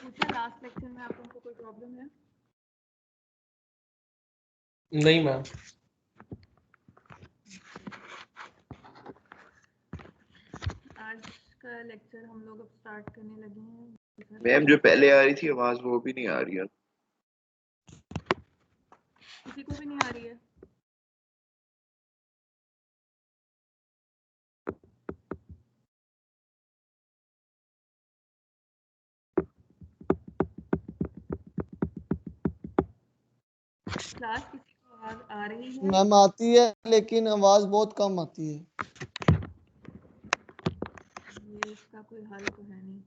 पूछा last lecture में आप लोगों को कोई प्रॉब्लम है? नहीं मैम। आज का लेक्चर हम लोग अब स्टार्ट करने लगे हैं। मैम जो पहले आ रही थी आवाज वो भी नहीं आ रही है। किसी को भी नहीं आ रही है? क्लास किसी को आवाज आ रही है? मैम आती है लेकिन आवाज बहुत कम आती है। ये इसका कोई हल तो है नहीं।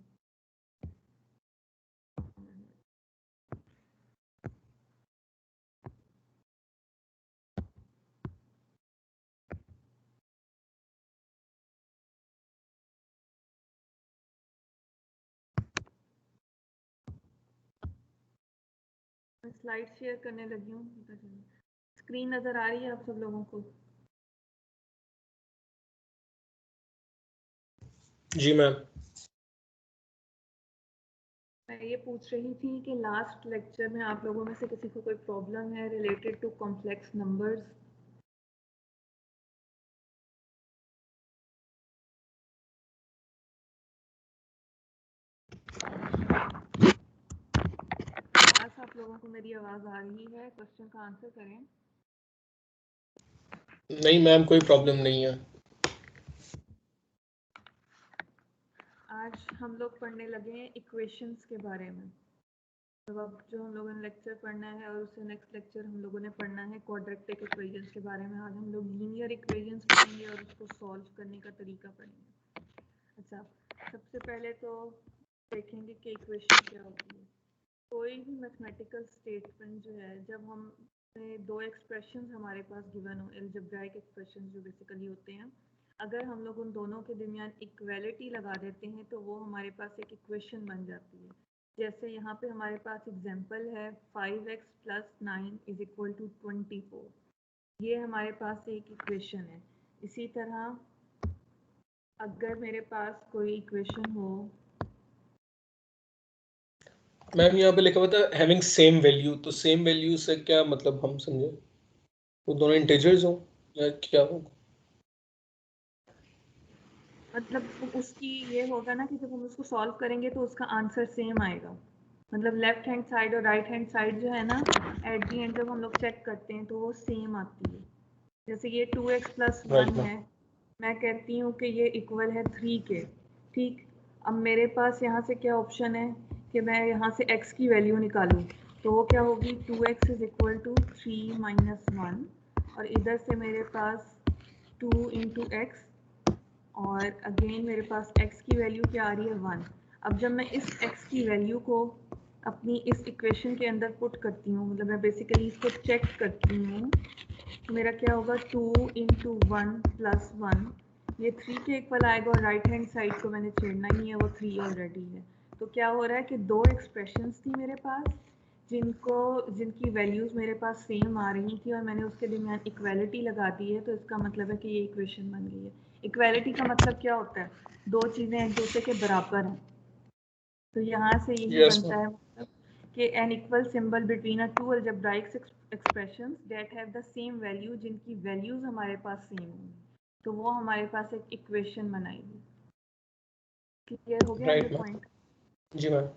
मैं स्लाइड शेयर करने लगी हूँ। स्क्रीन नजर आ रही है आप सब लोगों को? जी मैम। मैं ये पूछ रही थी कि लास्ट लेक्चर में आप लोगों में से किसी को कोई प्रॉब्लम है रिलेटेड टू कॉम्प्लेक्स नंबर्स? आज आप लोगों को मेरी आवाज आ रही है? क्वेश्चन का आंसर करें। नहीं मैम, कोई प्रॉब्लम नहीं है। आज हम लोग पढ़ने लगे हैं इक्वेशंस के बारे में। तो अब जो हम लोगों ने लेक्चर पढ़ना है और उससे नेक्स्ट लेक्चर हम लोगों ने पढ़ना है क्वाड्रेटिक इक्वेशंस के बारे में। आज हम लोग लीनियर इक्वेशंस पढ़ेंगे और उसको सॉल्व करने का तरीका पढ़ेंगे। अच्छा, सबसे पहले तो देखेंगे कि इक्वेशन क्या होती है। कोई भी मैथमेटिकल स्टेटमेंट जो है, जब हम दो एक्सप्रेशंस हमारे पास गिवन हो, अलजेब्राइक एक्सप्रेशंस जो बेसिकली होते हैं, अगर हम लोग उन दोनों के दरमियान इक्वालिटी लगा देते हैं तो वो हमारे पास एक इक्वेशन बन जाती है। जैसे यहाँ पे हमारे पास एग्जांपल है 5x + 9 = 24। ये हमारे पास एक इक्वेशन है। इसी तरह अगर मेरे पास कोई इक्वेशन हो, मैम यहाँ पे लिखा हुआ था हैविंग सेम वैल्यू, तो सेम वैल्यू से क्या मतलब हम समझे? वो दोनों इंटीजर्स हो या क्या होगा? मतलब उसकी ये होगा ना कि जब हम उसको सॉल्व करेंगे तो उसका आंसर सेम आएगा। मतलब लेफ्ट हैंड साइड और राइट हैंड साइड जो है ना, एट दी एंड जब हम लोग चेक करते हैं तो वो सेम आती है। जैसे ये 2x + 1 है, मैं कहती हूँ कि ये इक्वल है 3 के। ठीक, अब मेरे पास यहाँ से क्या ऑप्शन है कि मैं यहाँ से x की वैल्यू निकालूँ, तो वो क्या होगी 2x = 3 - 1, और इधर से मेरे पास 2 × x, और अगेन मेरे पास x की वैल्यू क्या आ रही है 1। अब जब मैं इस x की वैल्यू को अपनी इस इक्वेशन के अंदर पुट करती हूँ, मतलब मैं बेसिकली इसको चेक करती हूँ, तो मेरा क्या होगा 2 × 1 + 1, ये 3 के इक्वल आएगा, और राइट हैंड साइड को मैंने छेड़ना ही है, वो 3 ऑलरेडी है। तो क्या हो रहा है कि दो एक्सप्रेशंस थी मेरे पास जिनकी वैल्यूज़ मेरे पास सेम आ रही थी, और मैंने उसके दरमियान इक्वालिटी लगा दी है, तो इसका मतलब है कि ये इक्वेशन बन गई है। इक्वालिटी का मतलब क्या होता है? दो चीज़ें एक दूसरे के बराबर हैं। तो यहाँ से यही बनता है मतलब कि an equal symbol between a two algebraic expressions that have the same value, जिनकी वैल्यूज़ हमारे पास सेम होंगी, तो वो हमारे पास एक इक्वेशन बनाएगी। क्लियर हो गया ये पॉइंट? जी मैम।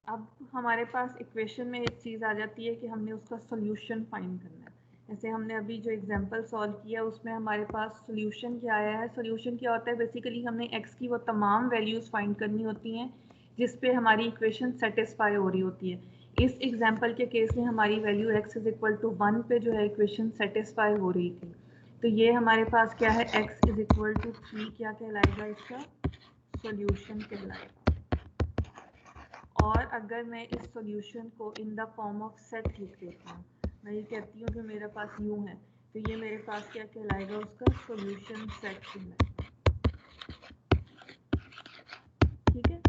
अब हमारे पास इक्वेशन में एक चीज़ आ जाती है कि हमने उसका सोल्यूशन फाइंड करना है। जैसे हमने अभी जो एग्जांपल सॉल्व किया उसमें हमारे पास सोल्यूशन क्या आया है। सोल्यूशन क्या होता है? बेसिकली हमने x की वो तमाम वैल्यूज़ फाइंड करनी होती हैं जिस पे हमारी इक्वेशन सेटिस्फाई हो रही होती है। इस एग्जांपल के केस में हमारी वैल्यू x = 1 पे जो है इक्वेशन सेटिस्फाई हो रही थी। तो ये हमारे पास क्या है, x = 3 क्या कहलाएगा? इसका सोल्यूशन कहलाएगा। और अगर मैं इस सॉल्यूशन को in the form of set लिख देती हूँ, मैं ये कहती हूँ कि मेरे पास यूँ है, तो ये मेरे पास क्या कहलाएगा? उसका सॉल्यूशन सेट कहलाएगा। ठीक है,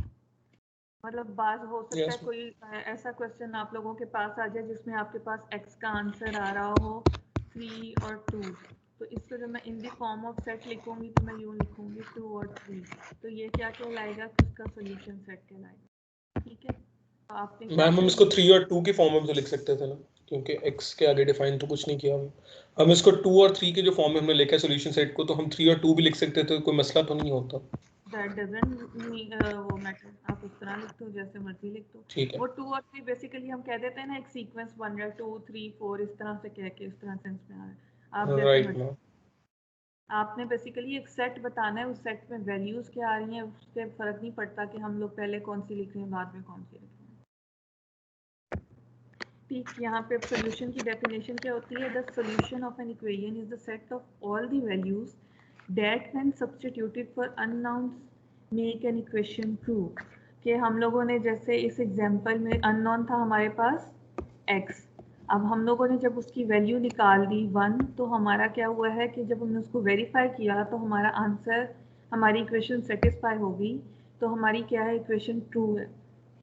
मतलब बात हो सकता है कोई ऐसा क्वेश्चन आप लोगों के पास आ जाए जिसमें आपके पास x का आंसर आ रहा हो 3 और 2, तो इसको जब मैं in the form of set लिखूंगी तो मैं यूँ लिखूंगी 2 और 3, तो ये क्या कहलाएगा? किसका सॉल्यूशन सेट कहलाएगा? ठीक है, तो आपने मैम हम इसको 3 और 2 की फॉर्म में भी तो लिख सकते थे ना, क्योंकि x के आगे डिफाइन तो कुछ नहीं किया हम इसको 2 और 3 के जो फॉर्म में हमने लिखा है सॉल्यूशन सेट को, तो हम 3 और 2 भी लिख सकते थे, कोई मसला तो नहीं होता। दैट डजंट वो मैटर, आप उस तरह लिख दो जैसे मर्जी लिख दो। ठीक है, वो 2 और 3 बेसिकली हम कह देते हैं ना, एक सीक्वेंस बन रहा है 2 3 4 इस तरह से कह के, इस तरह सेंस में आ रहा है, आप जैसे राइट मर्जी। मैम। आपने बेसिकली एक सेट बताना है, उस सेट में वैल्यूज क्या आ रही हैं, उससे फर्क नहीं पड़ता कि हम लोग पहले कौन सी लिख रहे हैं बाद में कौन सी लिख रहे हैं। ठीक, यहाँ पे सोल्यूशन की डेफिनेशन क्या होती है? The solution of an equation is the set of all the values that when substituted for unknowns make an equation true. कि हम लोगों ने जैसे इस एग्जांपल में अननोन था हमारे पास x, अब हम लोगों ने जब उसकी वैल्यू निकाल दी 1, तो हमारा क्या हुआ है कि जब हमने उसको वेरीफाई किया तो हमारा आंसर, हमारी इक्वेशन सेटिस्फाई होगी, तो हमारी क्या है, इक्वेशन ट्रू है।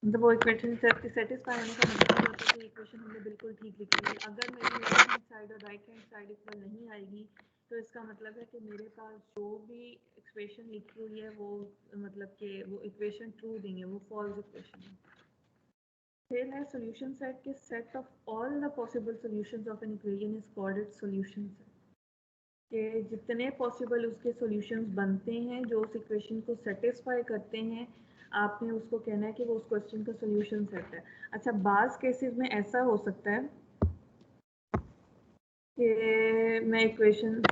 मतलब वो इक्वेशन सेटिस्फाई होने का मतलब ये होता है कि इक्वेशन हमने बिल्कुल ठीक लिखी है। अगर मेरी लेफ्ट हैंड साइड और राइट हैंड साइड इक्वल नहीं आएगी, तो इसका मतलब है कि मेरे पास जो भी इक्वेशन लिखी हुई है वो मतलब कि वो इक्वेशन ट्रू नहीं है, वो फॉल्स इक्वेशन है। फिर है सोल्यूशन सेट के set of all the possible solutions of an equation is called it solution set. के जितने पॉसिबल उसके सॉल्यूशंस बनते हैं जो उस इक्वेशन को सेटिस्फाई करते हैं, आपने उसको कहना है कि वो उस क्वेश्चन का सॉल्यूशन सेट है। अच्छा, बाज़ केसेस में ऐसा हो सकता है कि मैं इक्वेशन,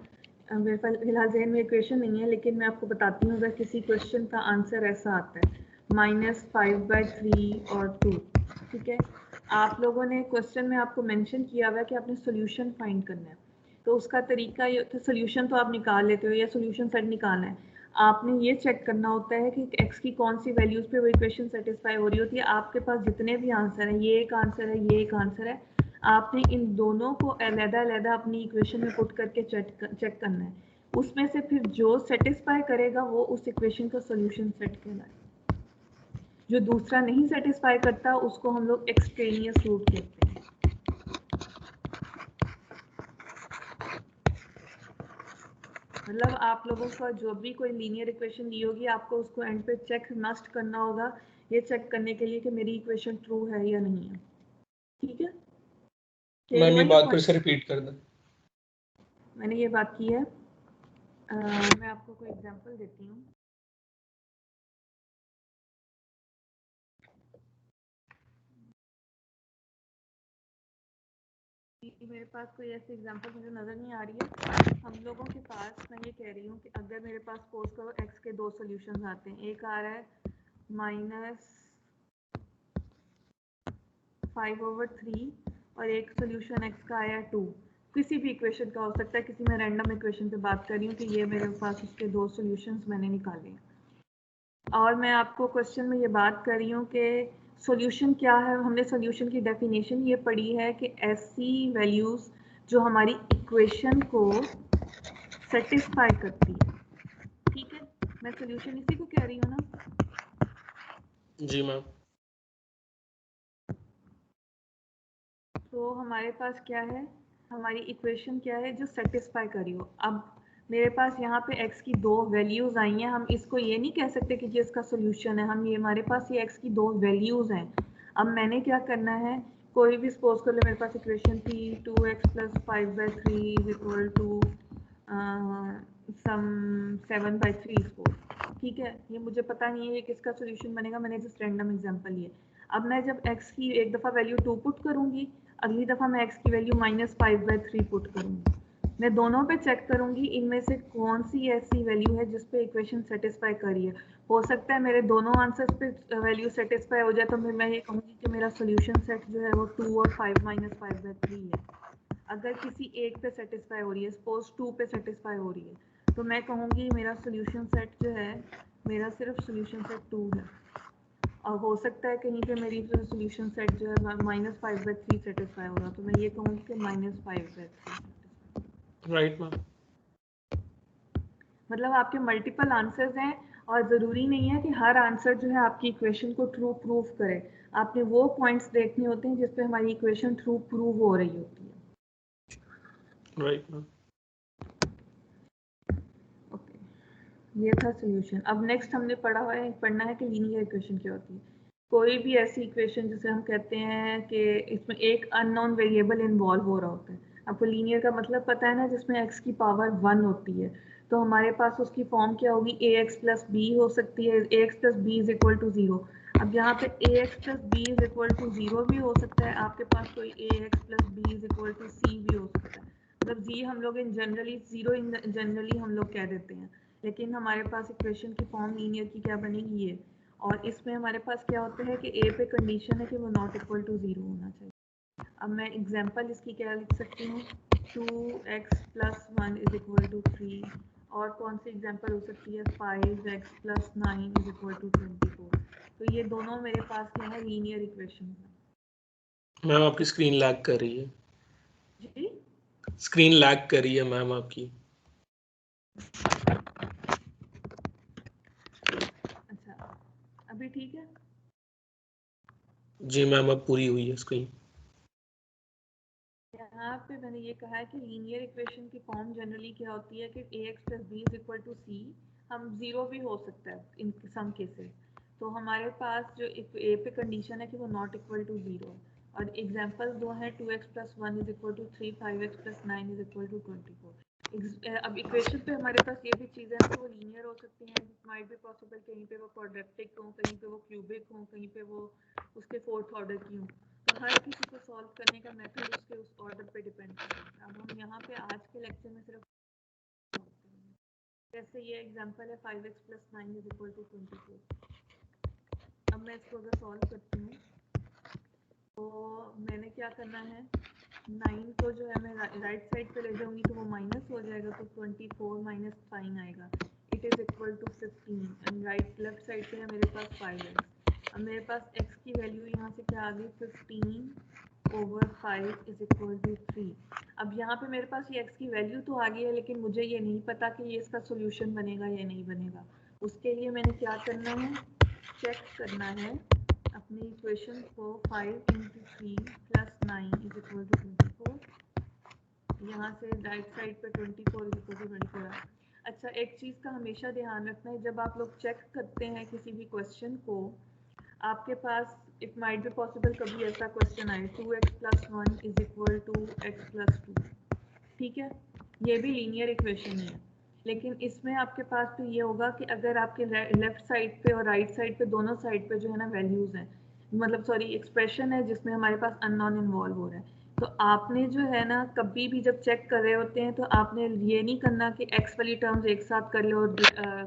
मेरे पास फिलहाल जहन में इक्वेशन नहीं है, लेकिन मैं आपको बताती हूँ अगर किसी क्वेश्चन का आंसर ऐसा आता है -5/3 और 2, ठीक है, आप लोगों ने क्वेश्चन में आपको मेंशन किया हुआ है कि आपने सॉल्यूशन फाइंड करना है, तो उसका तरीका ये तो सॉल्यूशन तो आप निकाल लेते हो या सॉल्यूशन सेट निकालना है, आपने ये चेक करना होता है कि x की कौन सी वैल्यूज़ पे वो इक्वेशन सेटिस्फाई हो रही होती है। आपके पास जितने भी आंसर हैं, ये एक आंसर है, ये एक आंसर है, आपने इन दोनों को अलग-अलग अपनी इक्वेशन में पुट करके चेक करना है। उसमें से फिर जो सेटिस्फाई करेगा वो उस इक्वेशन का सॉल्यूशन सेट कहलाएगा। जो दूसरा नहीं सेटिस्फाई करता उसको हम लोग एक्सट्रेनियस रूट कहते हैं। मतलब आप लोगों का जो भी कोई लीनियर इक्वेशन दी होगी, आपको उसको एंड पे चेक मस्ट करना होगा, ये चेक करने के लिए कि मेरी इक्वेशन ट्रू है या नहीं है। ठीक है, मैम ये वही बात फिर पॉइंट से रिपीट कर दें। मैंने ये बात की है। मैं आपको कोई एग्जांपल देती हूँ। मेरे पास कोई ऐसी एग्जांपल मुझे नज़र नहीं आ रही है। हम लोगों के पास, मैं ये कह रही हूँ कि अगर मेरे पास सपोज करो x के दो सॉल्यूशंस आते हैं, एक आ रहा है -5/3 और एक सॉल्यूशन x का आया 2। किसी भी इक्वेशन का हो सकता है, किसी में रैंडम इक्वेशन पे बात कर रही हूँ कि ये मेरे पास इसके दो सॉल्यूशंस मैंने निकाले हैं, और मैं आपको क्वेश्चन में ये बात कर रही हूँ कि सॉल्यूशन क्या है। हमने सॉल्यूशन की डेफिनेशन ये पढ़ी है कि ऐसी वैल्यूज़ जो हमारी इक्वेशन को सेटिस्फाई करती है। ठीक है, मैं सॉल्यूशन इसी को कह रही हूँ ना। जी मैम। तो हमारे पास क्या है, हमारी इक्वेशन क्या है जो सेटिस्फाई कर रही हो। अब मेरे पास यहाँ पे x की दो वैल्यूज़ आई हैं, हम इसको ये नहीं कह सकते कि ये इसका सोल्यूशन है, हम ये हमारे पास ये x की दो वैल्यूज़ हैं। अब मैंने क्या करना है, कोई भी सपोज कर लो मेरे पास इक्वेशन थी 2x + 5/3 = सम 7/3 सपोज। ठीक है, ये मुझे पता नहीं है ये किसका सोल्यूशन बनेगा, मैंने जस्ट रैंडम एग्जांपल लिए। अब मैं जब x की एक दफ़ा वैल्यू 2 पुट करूँगी, अगली दफ़ा मैं x की वैल्यू -5/3 पुट करूँगी। मैं दोनों पे चेक करूँगी इनमें से कौन सी ऐसी वैल्यू है जिस पे इक्वेशन सेटिस्फाई कर रही है। हो सकता है मेरे दोनों आंसर्स पे वैल्यू सेटिस्फाई हो जाए, तो फिर मैं ये कहूँगी कि मेरा सोल्यूशन सेट जो है वो 2 और 5 -5/3 है। अगर किसी एक पे सेटिस्फाई हो रही है, सपोज 2 पे सेटिस्फाई हो रही है, तो मैं कहूँगी मेरा सोल्यूशन सेट जो है, मेरा सिर्फ सोल्यूशन सेट 2 है। और हो सकता है कहीं पे मेरी जो सोल्यूशन सेट जो है -5/3 सेटिस्फाई हो रहा, तो मैं ये कहूँगी कि -5/3। Right ma'am. मतलब आपके मल्टीपल आंसर्स हैं और ज़रूरी नहीं है कि हर आंसर जो है आपकी इक्वेशन को ट्रू प्रूव करे। आपने वो पॉइंट्स देखने होते हैं जिस पे हमारी इक्वेशन ट्रू प्रूव हो रही होती है। Right ma'am. ओके, ये था सोल्यूशन। अब नेक्स्ट हमने पढ़ा है कि लीनियर इक्वेशन क्या होती है। कोई भी ऐसी इक्वेशन जिसे हम कहते हैं कि इसमें एक अननोन वेरिएबल इन्वॉल्व हो रहा होता है। आपको लीनियर का मतलब पता है ना, जिसमें x की पावर 1 होती है, तो हमारे पास उसकी फॉर्म क्या होगी, ax प्लस बी हो सकती है, ax plus B is equal to 0। अब यहाँ पे ax plus B is equal to 0 भी हो सकता है, आपके पास कोई ax plus B is equal to C भी हो सकता है। मतलब जी हम लोग इन जनरली जीरो इन जनरली हम लोग कह देते हैं, लेकिन हमारे पास इक्वेशन की फॉर्म लीनियर की क्या बनेगी ये। और इसमें हमारे पास क्या होता है कि ए पे कंडीशन है कि वो नॉट इक्वल टू 0 होना चाहिए। अब मैं एग्जांपल इसकी क्या लिख सकती हूँ, 2x plus 1 is equal to 3। और कौन सी एग्जांपल हो सकती है, 5x plus 9 is equal to 24। तो ये दोनों मेरे पास क्या है, लीनियर इक्वेशन है। मैम आपकी स्क्रीन लैग कर रही है, जी स्क्रीन लैग कर रही है मैम आपकी। अच्छा, अभी ठीक है। जी मैम अब पूरी हुई है स्क्रीन। यहाँ पे मैंने ये कहा है कि लीनियर इक्वेशन की फॉर्म जनरली क्या होती है कि ax plus B is equal to C. हम जीरो भी हो सकता है इन सम केसेस। तो हमारे पास जो ए पे कंडीशन है कि वो नॉट इक्वल टू 0, और एग्जांपल दो हैं, 2x plus 1 is equal to 3, 5x plus 9 is equal to 24। अब इक्वेशन पे हमारे पास ये भी चीज़ें हैं कि वो लीनियर हो सकती हैं, माइट भी पॉसिबल कहीं पे वो क्वाड्रेटिक हो, कहीं पे वो क्यूबिक हो, कहीं पे वो उसके फोर्थ ऑर्डर की हो। तो हर किसी को सॉल्व करने का मेथड उसके उस ऑर्डर पे डिपेंड करता है। अब हम यहाँ पे आज के लेक्चर में सिर्फ जैसे ये एग्जांपल है 5x plus 9 is equal to 24। अब मैं इसको अगर सॉल्व करती हूँ तो मैंने क्या करना है, 9 को जो है मैं राइट साइड पे ले जाऊंगी तो वो माइनस हो जाएगा, तो 24 माइनस साइन आएगा, it is equal to 15। And right left side पे है मेरे पास 5x। अब मेरे पास x की वैल्यू यहाँ से क्या आ गई, 15 ओवर 5 इज इक्वल टू 3। अब यहाँ पे मेरे पास ये x की वैल्यू तो आ गई है, लेकिन मुझे ये नहीं पता कि ये इसका सोल्यूशन बनेगा या नहीं बनेगा। उसके लिए मैंने क्या करना है, चेक करना है अपनी इक्वेशन को, 5 into 3 plus 9 is equal to 24। यहाँ से राइट साइड पे 24 इज इक्वल टू 24। अच्छा, एक चीज़ का हमेशा ध्यान रखना है, जब आप लोग चेक करते हैं किसी भी क्वेश्चन को, आपके पास इट माइट बी पॉसिबल कभी ऐसा क्वेश्चन आए 2x plus 1 is equal to x plus 2। ठीक है, ये भी लीनियर इक्वेशन ही है, लेकिन इसमें आपके पास तो ये होगा कि अगर आपके लेफ्ट साइड पे और राइट साइड पे दोनों साइड पे जो है ना वैल्यूज हैं, मतलब सॉरी एक्सप्रेशन है जिसमें हमारे पास अननोन इन्वॉल्व हो रहा है, तो आपने जो है ना कभी भी जब चेक कर रहे होते हैं तो आपने ये नहीं करना कि एक्स वाली टर्म्स एक साथ कर लो और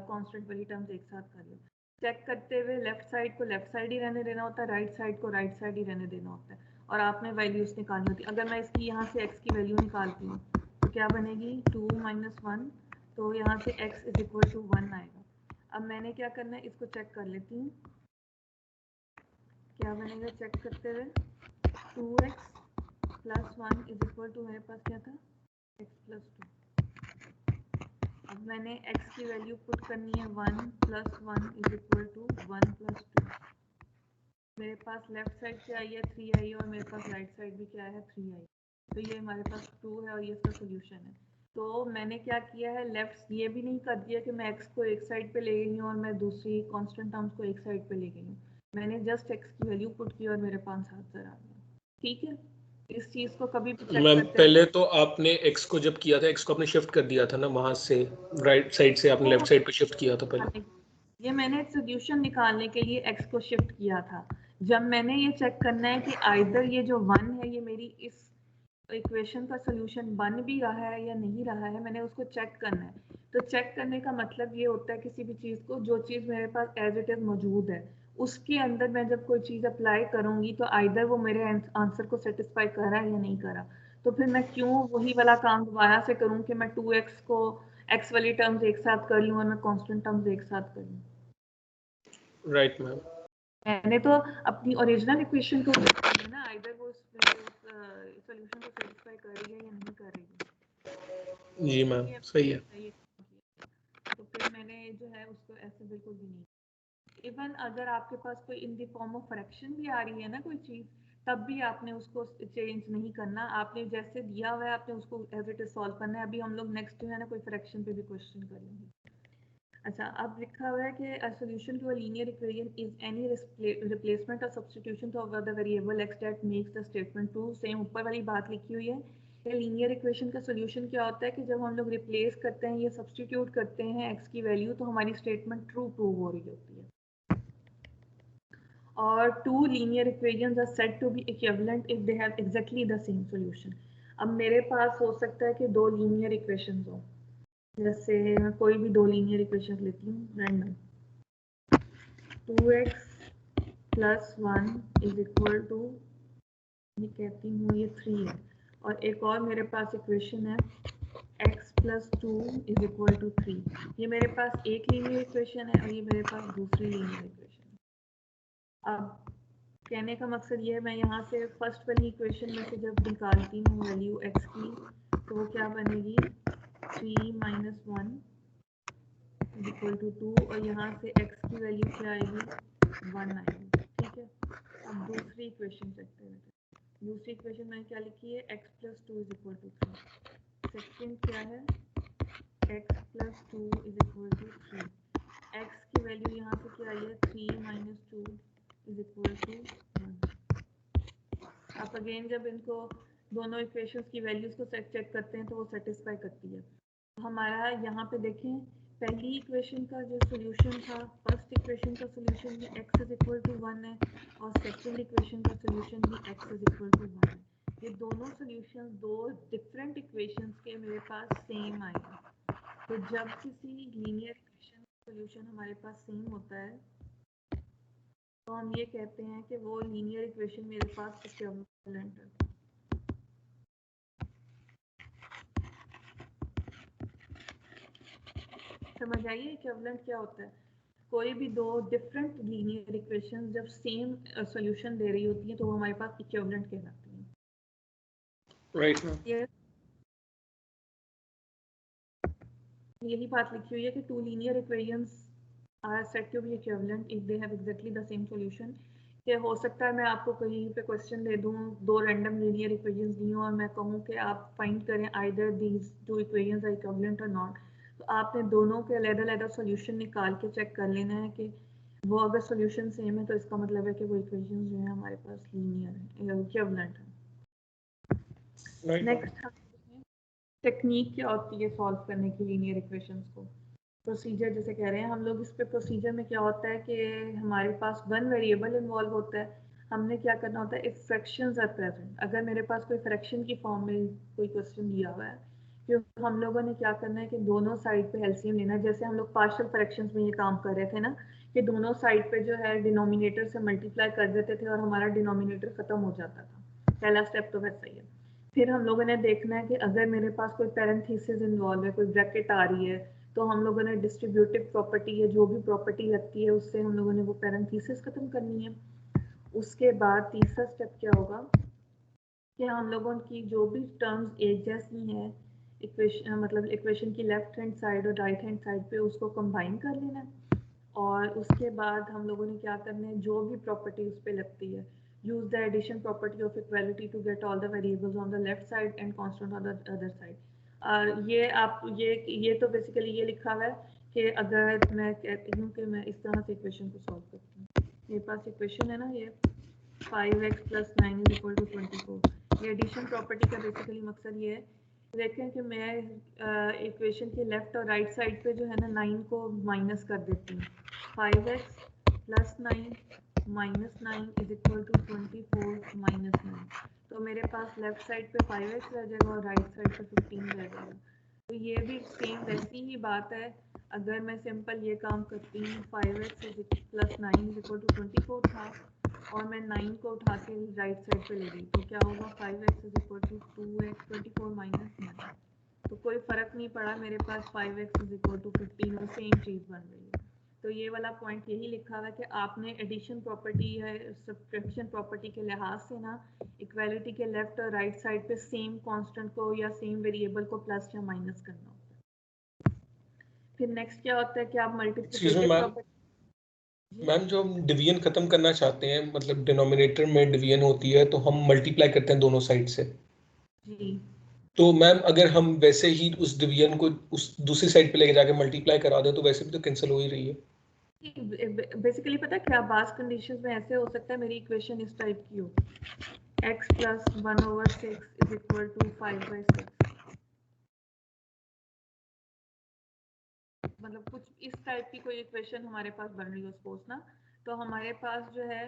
कांस्टेंट वाली टर्म्स एक साथ कर लो। चेक करते हुए लेफ्ट साइड को लेफ्ट साइड ही रहने देना होता है, राइट साइड को राइट साइड ही रहने देना होता है, और आपने वैल्यूज निकालनी होती है। अगर मैं इसकी यहाँ से एक्स की वैल्यू निकालती हूँ तो क्या बनेगी, 2 माइनस 1, तो यहाँ से x इज इक्वल टू 1 आएगा। अब मैंने क्या करना है, इसको चेक कर लेती हूँ क्या बनेगा। चेक करते हुए 2x plus 1 is equal to, मेरे पास क्या था, x प्लस 2। अब मैंने x की वैल्यू पुट करनी है, 1 plus 1 is equal to 1 plus 2। मेरे पास लेफ्ट साइड से आई है 3 आई, और मेरे पास राइट साइड भी क्या है 3 आई, तो ये हमारे पास 2 है और ये इसका सोल्यूशन है। तो मैंने क्या किया है, लेफ्ट ये भी नहीं कर दिया कि मैं x को एक साइड पे ले गई हूँ और मैं दूसरी कांस्टेंट टर्म्स को एक साइड पे ले गई हूँ, मैंने जस्ट x की वैल्यू पुट की और मेरे पास आंसर आ गया। ठीक है, इस चीज को कभी भी चेक मैम करते पहले तो आपने x को जब किया था, x को आपने शिफ्ट कर दिया था ना, वहां से राइट साइड से आपने लेफ्ट साइड पे शिफ्ट किया था पहले। ये मैंने सोल्यूशन निकालने के लिए x को शिफ्ट किया था। जब मैंने ये चेक करना है कि आइदर ये जो 1 है ये मेरी इस इक्वेशन का सोल्यूशन बन भी रहा है या नहीं रहा है, मैंने उसको चेक करना है। तो चेक करने का मतलब ये होता है किसी भी चीज़ को, जो चीज़ मेरे पास एज इट इज़ मौजूद है उसके अंदर मैं जब कोई चीज़ अप्लाई करूँगी तो आइदर वो मेरे आंसर को सेटिस्फाई कर रहा है या नहीं कर रहा, तो फिर मैं क्यों वही वाला काम दोबारा से करूँ कि मैं 2x को x वाली टर्म्स एक साथ कर लूँ और मैं कांस्टेंट टर्म्स एक साथ कर लूँ। Right ma'am. मैंने तो अपनी ओरिजिनल इक्वेशन को ना, आइदर वो सॉल्यूशन को सेटिस्फाई कर रही है या नहीं कर रही है। जी मैम सही है। तो फिर मैंने जो है उसको ऐसे बिल्कुल भी नहीं, इवन अगर आपके पास कोई in the form of fraction भी आ रही है ना कोई चीज़, तब भी आपने उसको चेंज नहीं करना, आपने जैसे दिया हुआ है आपने उसको एज इट इज सॉल्व करना है। अभी हम लोग नेक्स्ट जो है ना कोई फ्रैक्शन पे भी क्वेश्चन करेंगे। अच्छा, अब लिखा हुआ है कि a solution to a linear equation is any replacement or substitution of the variable x that makes the statement true. Same ऊपर वाली बात लिखी हुई है कि लीनियर इक्वेशन का सोल्यूशन क्या होता है कि जब हम लोग रिप्लेस करते हैं या सब्स्टिट्यूट करते हैं x की वैल्यू तो हमारी स्टेटमेंट ट्रू प्रूव हो रही होती है। और two linear equations are said to be equivalent if they have exactly the same solution. अब मेरे पास हो सकता है कि दो लीनियर इक्वेशंस हो, जैसे मैं कोई भी दो लीनियर इक्वेशन लेती हूँ random, 2x plus 1 is equal to, ये कहती हूँ ये 3 है, और एक और मेरे पास इक्वेशन है x plus 2 is equal to 3। ये मेरे पास एक लीनियर इक्वेशन है और ये मेरे पास दूसरी लीनियर इक्वेशन है। अब कहने का मकसद ये है, मैं यहाँ से फर्स्ट वाली इक्वेशन में से जब निकालती हूँ वैल्यू x की तो वो क्या बनेगी, 3 माइनस 1 इज इक्वल टू 2, और यहाँ से x की वैल्यू क्या आएगी, 1 आएगी। ठीक है, अब दूसरी इक्वेशन देखते हैं। दूसरी इक्वेशन मैंने क्या लिखी है, x plus 2 is equal to 3। Second क्या है, x plus 2 is equal to 3। x की वैल्यू यहाँ से क्या आई है, 3 माइनस 2 इज इक्वल टू 1। आप अगेन जब इनको दोनों इक्वेशंस की वैल्यूज को चेक करते हैं तो वो सेटिस्फाई करती है। हमारा यहाँ पे देखें, पहली इक्वेशन का जो सोल्यूशन था, फर्स्ट इक्वेशन का सोल्यूशन भी x इज इक्वल टू 1 है और सेकंड इक्वेशन का सोल्यूशन भी x इज इक्वल टू 1 है। ये दोनों सोल्यूशन दो डिफरेंट इक्वेशंस के मेरे पास सेम आएगा। तो जब किसी लीनियर इक्वेशन का सोल्यूशन हमारे पास सेम होता है तो हम ये कहते हैं कि वो लीनियर इक्वेशन मेरे पास इक्विवेलेंट है। समझ आइए इक्विवेलेंट क्या होता है, कोई भी दो डिफरेंट लीनियर इक्वेशन जब सेम सॉल्यूशन दे रही होती है तो वो हमारे पास इक्विवेलेंट कहलाती हैं। राइट, यही बात लिखी हुई है कि two linear equations are said to be equivalent if they have exactly the same solution. कि हो सकता है मैं आपको कहीं पे क्वेश्चन दे दूं, दो रैंडम लीनियर इक्वेशंस दी हों और मैं कहूं कि आप फाइंड करें either these two equations are equivalent और नॉट, तो आपने दोनों के अलग-अलग सॉल्यूशन निकाल के चेक कर लेना है कि वो अगर सॉल्यूशन सेम है तो इसका मतलब है कि वो इक्वेशंस जो है हमारे पास लीनियर है, इक्विवेलेंट है। नेक्स्ट टेक्निक क्या होती है सॉल्व करने की लीनियर इक्वेशंस को, प्रोसीजर जैसे कह रहे हैं हम लोग। इस पे प्रोसीजर में क्या होता है कि हमारे पास वन वेरिएबल इन्वॉल्व होता है। हमने क्या करना होता है, इफ फ्रैक्शंस आर प्रेजेंट, अगर मेरे पास कोई फ्रैक्शन की फॉर्म में कोई क्वेश्चन दिया हुआ है तो हम लोगों ने क्या करना है कि दोनों साइड पे एलसीएम लेना है। जैसे हम लोग पार्शियल फ्रैक्शंस में ये काम कर रहे थे ना, कि दोनों साइड पे जो है डिनोमिनेटर से मल्टीप्लाई कर देते थे और हमारा डिनोमिनेटर खत्म हो जाता था। पहला स्टेप तो वैसा ही है। फिर हम लोगों ने देखना है कि अगर मेरे पास कोई पैरेंथेसिस इन्वॉल्व है, कोई ब्रैकेट आ रही है, तो हम लोगों ने डिस्ट्रीब्यूटिव प्रॉपर्टी या जो भी प्रॉपर्टी लगती है उससे हम लोगों ने वो पैरेंथेसिस खत्म करनी है। उसके बाद तीसरा स्टेप क्या होगा कि हम लोगों की जो भी टर्म्स एक जैसी हैं इक्वेशन, मतलब इक्वेशन की लेफ्ट हैंड साइड और राइट हैंड साइड पे उसको कंबाइन कर लेना है। और उसके बाद हम लोगों ने क्या करना है, जो भी प्रॉपर्टी उस पर लगती है, use the addition property of equality to get all the variables on the left side and constant on the other side। ये आप ये तो बेसिकली ये लिखा हुआ है कि अगर मैं कहती हूँ कि मैं इस तरह से इक्वेशन को सॉल्व करती हूँ, मेरे पास इक्वेशन है ना ये 5x + 9 = 24। ये एडिशन प्रॉपर्टी का बेसिकली मकसद ये है, देखें कि मैं इक्वेशन के लेफ्ट और राइट साइड पे जो है ना 9 को माइनस कर देती हूँ। 5x + 9 -9 = 24 - 9, तो मेरे पास लेफ्ट साइड पे 5x रह जाएगा और राइट साइड पे 15 रह जाएगा। तो ये भी सेम वैसी ही बात है। अगर मैं सिंपल ये काम करती हूँ 5x + 9 = 24 था और मैं 9 को उठा के राइट साइड पे ले गई तो क्या होगा, 5x = 2x 24 - 9। तो कोई फ़र्क नहीं पड़ा, मेरे पास 5x = 15 और सेम चीज़ बन रही है। तो ये वाला पॉइंट यही लिखा हुआ है कि आपने एडिशन प्रॉपर्टी या सब्ट्रैक्शन प्रॉपर्टी के लिहाज से ना इक्वालिटी के लेफ्ट और राइट साइड पे सेम कांस्टेंट को या सेम वेरिएबल को प्लस या माइनस करना होता है। फिर नेक्स्ट क्या होता है कि आप मल्टीप्लिकेटिव प्रॉपर्टी, मैम जो हम डिवीजन खत्म करना चाहते हैं, मतलब डिनोमिनेटर में डिवीजन होती है तो हम मल्टीप्लाई करते हैं दोनों साइड से। जी तो मैम अगर हम वैसे ही उस डिवीजन को उस दूसरी साइड पे लेके जाके मल्टीप्लाई करा दें तो वैसे भी तो कैंसिल हो ही रही है। बेसिकली पता है क्या बास कंडीशंस में ऐसे हो सकता है, मेरी इक्वेशन इस टाइप की हो, x + 1/6 = 5/6, मतलब कुछ इस टाइप की कोई इक्वेशन हमारे पास बन रही हो सपोज ना, तो हमारे पास जो है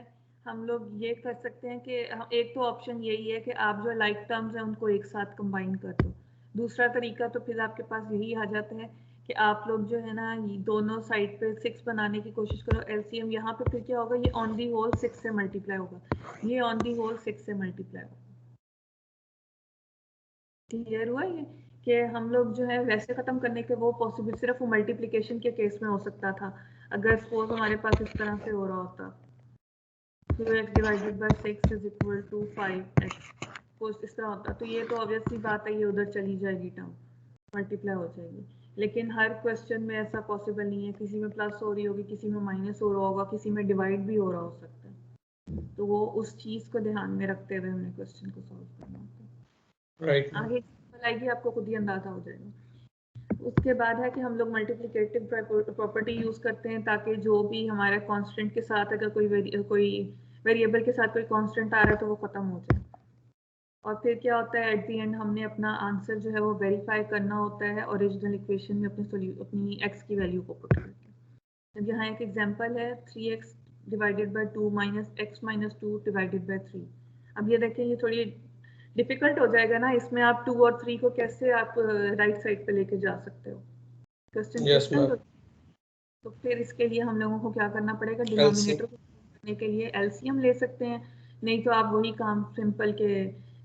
हम लोग ये कर सकते हैं कि एक तो ऑप्शन यही है कि आप जो लाइक टर्म्स हैं उनको एक साथ कंबाइन कर दो। दूसरा तरीका तो फिर आपके पास यही आ जाता है कि आप लोग जो है ना दोनों साइड पे 6 बनाने की कोशिश करो, एलसीएम यहाँ पे फिर क्या होगा, ये ऑन दी होल 6 से मल्टीप्लाई होगा, ये ऑन दी होल 6 से मल्टीप्लाई होगा। क्लियर हुआ ये कि हम लोग जो है वैसे खत्म करने के वो पॉसिबल सिर्फ मल्टीप्लिकेशन के केस में हो सकता था, अगर सपोज हमारे पास इस तरह से हो रहा होता 2x / 6 = 5x, कुछ इस तरह होता तो ये तो ऑब्वियसली बात है ये उधर चली जाएगी, टर्म मल्टीप्लाई हो जाएगी। लेकिन हर क्वेश्चन में ऐसा पॉसिबल नहीं है, किसी में प्लस हो रही होगी, किसी में माइनस हो रहा होगा, किसी में डिवाइड भी हो रहा हो सकता है, तो वो उस चीज को ध्यान में रखते हुए हमने क्वेश्चन को सॉल्व करना होता है। राइट। आगे आएगी आपको खुद ही अंदाजा हो जाएगा। उसके बाद है कि हम लोग मल्टीप्लिकेटिव प्रॉपर्टी यूज करते हैं ताकि जो भी हमारे कांस्टेंट के साथ अगर कोई वेरिएबल के साथ कोई कांस्टेंट आ रहा है तो वो खत्म हो जाए। और फिर क्या होता है एट द एंड हमने अपना आंसर जो है वो वेरीफाई करना होता है ओरिजिनल इक्वेशन में अपनी x की वैल्यू को पुट करके। अब यहाँ एक एग्जांपल है 3x / 2 - x - 2 / 3। अब ये देखिए ये थोड़ी डिफिकल्ट हो जाएगा ना, इसमें आप 2 और 3 को कैसे आप राइट साइड पे लेके जा सकते हो, क्वेश्चन यस मैम। तो फिर इसके लिए हम लोगों को क्या करना पड़ेगा, LCM डिनोमिनेटर को करने के लिए एलसीएम ले सकते हैं, नहीं तो आप वही काम सिंपल के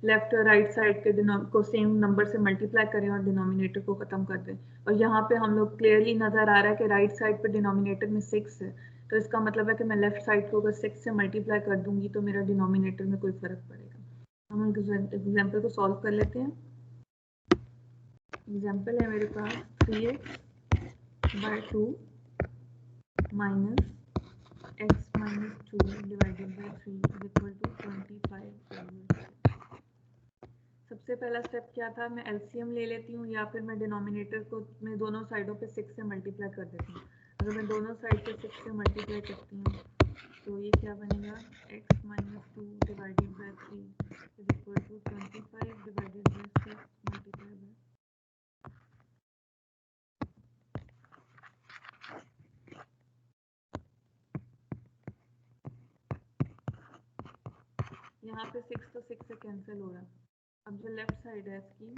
लेफ्ट और राइट साइड के को सेम नंबर से मल्टीप्लाई करें और डिनोमिनेटर को खत्म कर दें। और यहाँ पे हम लोग क्लियरली नजर आ रहा है कि राइट साइड पे डिनोमिनेटर में 6 है, तो इसका मतलब है कि मैं लेफ्ट साइड को अगर 6 से मल्टीप्लाई कर दूंगी तो मेरा डिनोमिनेटर में कोई फर्क पड़ेगा। हम एग्जाम्पल को सॉल्व कर लेते हैं। एग्जाम्पल है मेरे पास 3x / 2 minus x - 2 divided by 3 = 25। सबसे पहला स्टेप क्या था, मैं एलसीएम ले लेती हूँ या फिर मैं डिनोमिनेटर को मैं दोनों साइडों पे 6 से मल्टीप्लाई कर देती हूँ। अगर मैं दोनों साइड पे 6 से मल्टीप्लाई करती हूँ तो ये क्या बनेगा, x - 2 divided by 3 = 25 divided by 6 multiplied by। यहाँ पे 6 तो 6 से कैंसिल हो रहा है। अब जो लेफ्ट साइड है इसकी,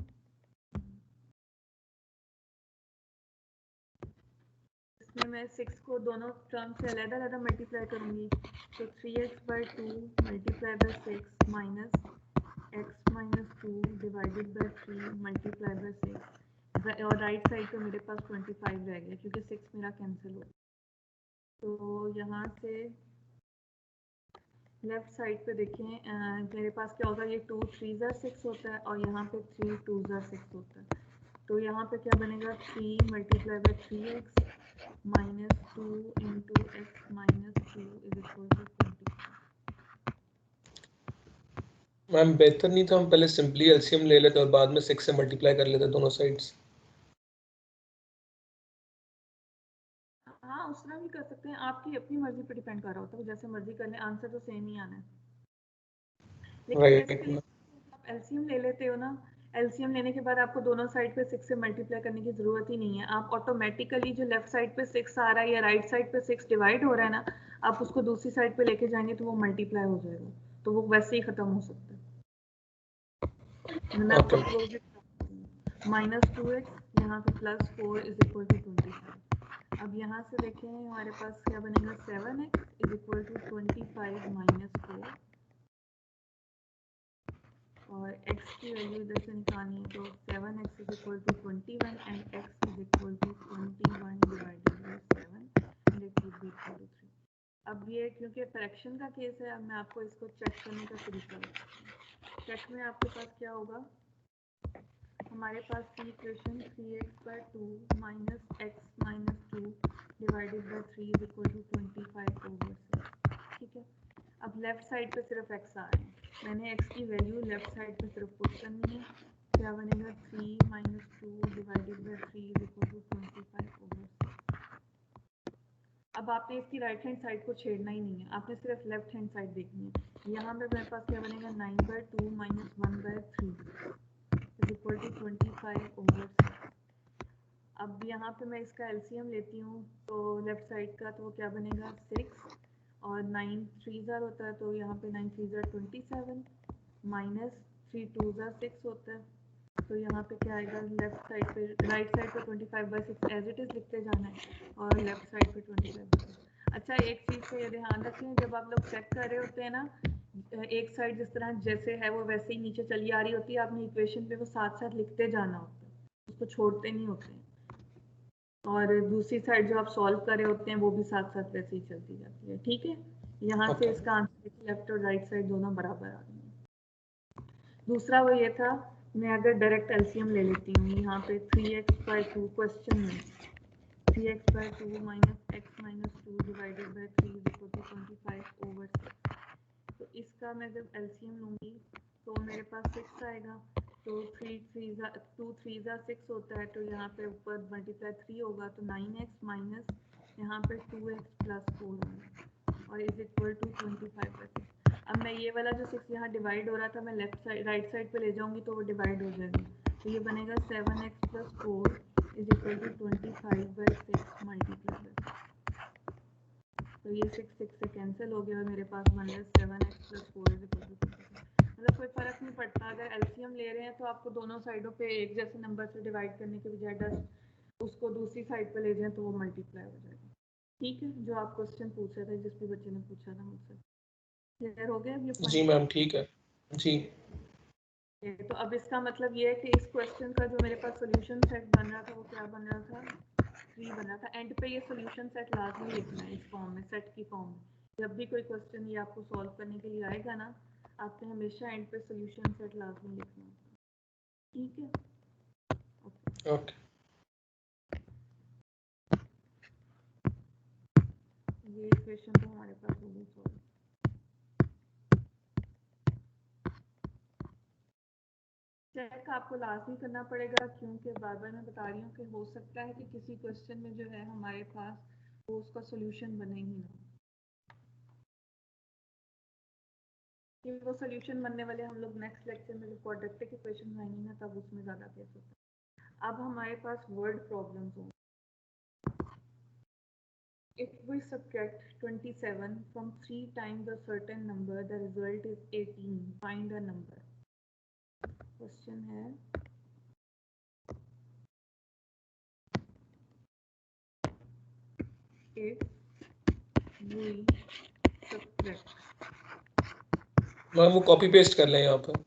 इसमें मैं 6 को दोनों टर्म से अलग-अलग मल्टीप्लाई करूंगी, तो 3x / 2 multiplied by 6 minus x - 2 divided by 3 multiplied by 6, और राइट साइड पे मेरे पास 25 रह गया क्योंकि 6 मेरा कैंसिल हो। तो यहाँ से लेफ्ट साइड पे देखें मेरे पास क्या होगा, ये 2 3 * 6 होता है और यहाँ पे 3 2 * 6 होता है। तो यहाँ पे क्या बनेगा, 3 multiplied by 3x - 2 into x - 2 = 25। Ma'am बेहतर नहीं था हम पहले सिंपली एलसीएम ले लेते और बाद में 6 से मल्टीप्लाई कर लेते दोनों साइड्स? हाँ उस तरह भी कर सकते हैं, आपकी अपनी मर्जी पे डिपेंड कर रहा होता है, जैसे मर्जी कर लें, आंसर तो सेम ही आना है। लेकिन राइट। बेसिकली आप एलसीएम ले लेते हो ना, एलसीएम लेने के बाद आपको दोनों साइड पे 6 से मल्टीप्लाई करने की जरूरत ही नहीं है, आप ऑटोमेटिकली जो लेफ्ट साइड पे 6 आ रहा है या राइट साइड पे 6 डिवाइड हो रहा है ना, आप उसको दूसरी साइड पे लेके जाएंगे तो वो मल्टीप्लाई हो जाएगा, तो वो वैसे ही खत्म हो सकता है। मैं आपको क्लोज -2x यहाँ पे +4 = 25। अब यहाँ से देखें हमारे पास क्या बनेगा, 7x = 25 - 4, और x की वैल्यू इधर से निकालनी है तो 7x = 21 and x = 21 divided by 7 and it would be equal to 3। अब ये क्योंकि फ्रैक्शन का केस है, अब मैं आपको इसको चेक करने का तरीका बताती हूँ। चेक में आपके पास क्या होगा, हमारे पास थी equation 3x / 2 minus x - 2 divided by 3 = 25/6। ठीक है, अब लेफ्ट साइड पे सिर्फ x आ रहे हैं, मैंने x की वैल्यू लेफ्ट साइड पे सिर्फ पुट करनी है, क्या बनेगा 3 minus 2 divided by 3 is equal to 25 over 6। अब आपने इसकी राइट हैंड साइड को छेड़ना ही नहीं है, आपने सिर्फ लेफ्ट हैंड साइड देखनी है। यहाँ पे मेरे पास क्या बनेगा 9/2 minus 1/3 is equal to 25 over 6। अब यहाँ पे मैं इसका एलसीएम लेती हूँ तो लेफ्ट साइड का, तो क्या बनेगा 6 और 9 3 ज़ार होता है, तो यहाँ पे 9 3 ज़ार 27 माइनस 3 2 ज़ार 6 होता है, तो यहाँ पे क्या आएगा लेफ्ट साइड पे, राइट साइड पे 25/6 एज इट इज़ लिखते जाना है और लेफ्ट साइड पे 25/6। अच्छा, एक चीज़ का ये ध्यान रखें, जब आप लोग चेक कर रहे होते हैं ना, एक साइड जिस तरह जैसे है वो वैसे ही नीचे चली आ रही होती है, आपने इक्वेशन पे वो साथ साथ लिखते जाना होता है, उसको छोड़ते नहीं होते हैं, और दूसरी साइड जो आप सॉल्व कर रहे होते हैं वो भी साथ साथ वैसे ही चलती जाती है। ठीक है, यहाँ से Okay. इसका आंसर लेफ्ट और राइट साइड दोनों बराबर आ रही है। दूसरा वो ये था, मैं अगर डायरेक्ट एलसीएम ले लेती हूँ, यहाँ पे 3x/2 क्वेश्चन में 3x/2 minus x minus 2 divided by 3 is equal to 25 over 6। तो इसका मैं जब एलसीएम लूँगी तो मेरे पास 6 आएगा, तो 2 3 ज़ा 6 होता है, तो यहाँ पे ऊपर मल्टीप्लाई 3 होगा, तो 9x माइनस यहाँ पे 2x प्लस 4 होगा और इज इक्वल टू 25/6। अब मैं ये वाला जो 6 यहाँ डिवाइड हो रहा था, मैं लेफ्ट साइड राइट साइड पे ले जाऊँगी तो वो डिवाइड हो जाएगा, तो ये बनेगा 7x plus 4 is equal to 25/6 multiply by 6। तो ये 6 6 से कैंसिल हो गया और मेरे पास बन गया 7x plus 4 is equal to 25। मतलब कोई फ़र्क नहीं पड़ता, अगर एलसीएम ले रहे हैं तो आपको दोनों साइडों पे एक जैसे नंबर से डिवाइड करने के बजाय 10 उसको दूसरी साइड पे ले जाएं तो वो मल्टीप्लाई हो जाएगा। ठीक है, जो आप क्वेश्चन पूछ रहे थे, जिस भी बच्चे ने पूछा था मुझसे, क्लियर हो गया ये जी मैम, ठीक है जी। तो अब इसका मतलब ये है कि इस क्वेश्चन का जो मेरे पास सोल्यूशन सेट बन रहा था वो क्या बन रहा था, 3 बन रहा था। एंड पे ये सोल्यूशन सेट लाजमी लिखना है इस फॉर्म में, सेट की फॉर्म में। जब भी कोई क्वेश्चन ये आपको सॉल्व करने के लिए आएगा ना, आपने हमेशा एंड पे सोल्यूशन सेट लाजमी लिखना है। ठीक है, ओके। ये इक्वेशन तो हमारे पास हो गई सॉल्व। चेक आपको लाजमी करना पड़ेगा, क्योंकि बार बार मैं बता रही हूँ कि हो सकता है कि किसी क्वेश्चन में जो है हमारे पास वो उसका सोल्यूशन बने ही ना, कि वो सोल्यूशन बनने वाले हम लोग नेक्स्ट लेक्चर में जो क्वाड्रेटिक इक्वेशन आएंगी ना, तब उसमें ज़्यादा केस होता है। अब हमारे पास वर्ड प्रॉब्लम्स हों। If we subtract 27 from 3 times a certain number, the result is 18. Find a number. Question है, if we subtract, मैम वो कॉपी पेस्ट कर लें यहाँ पे।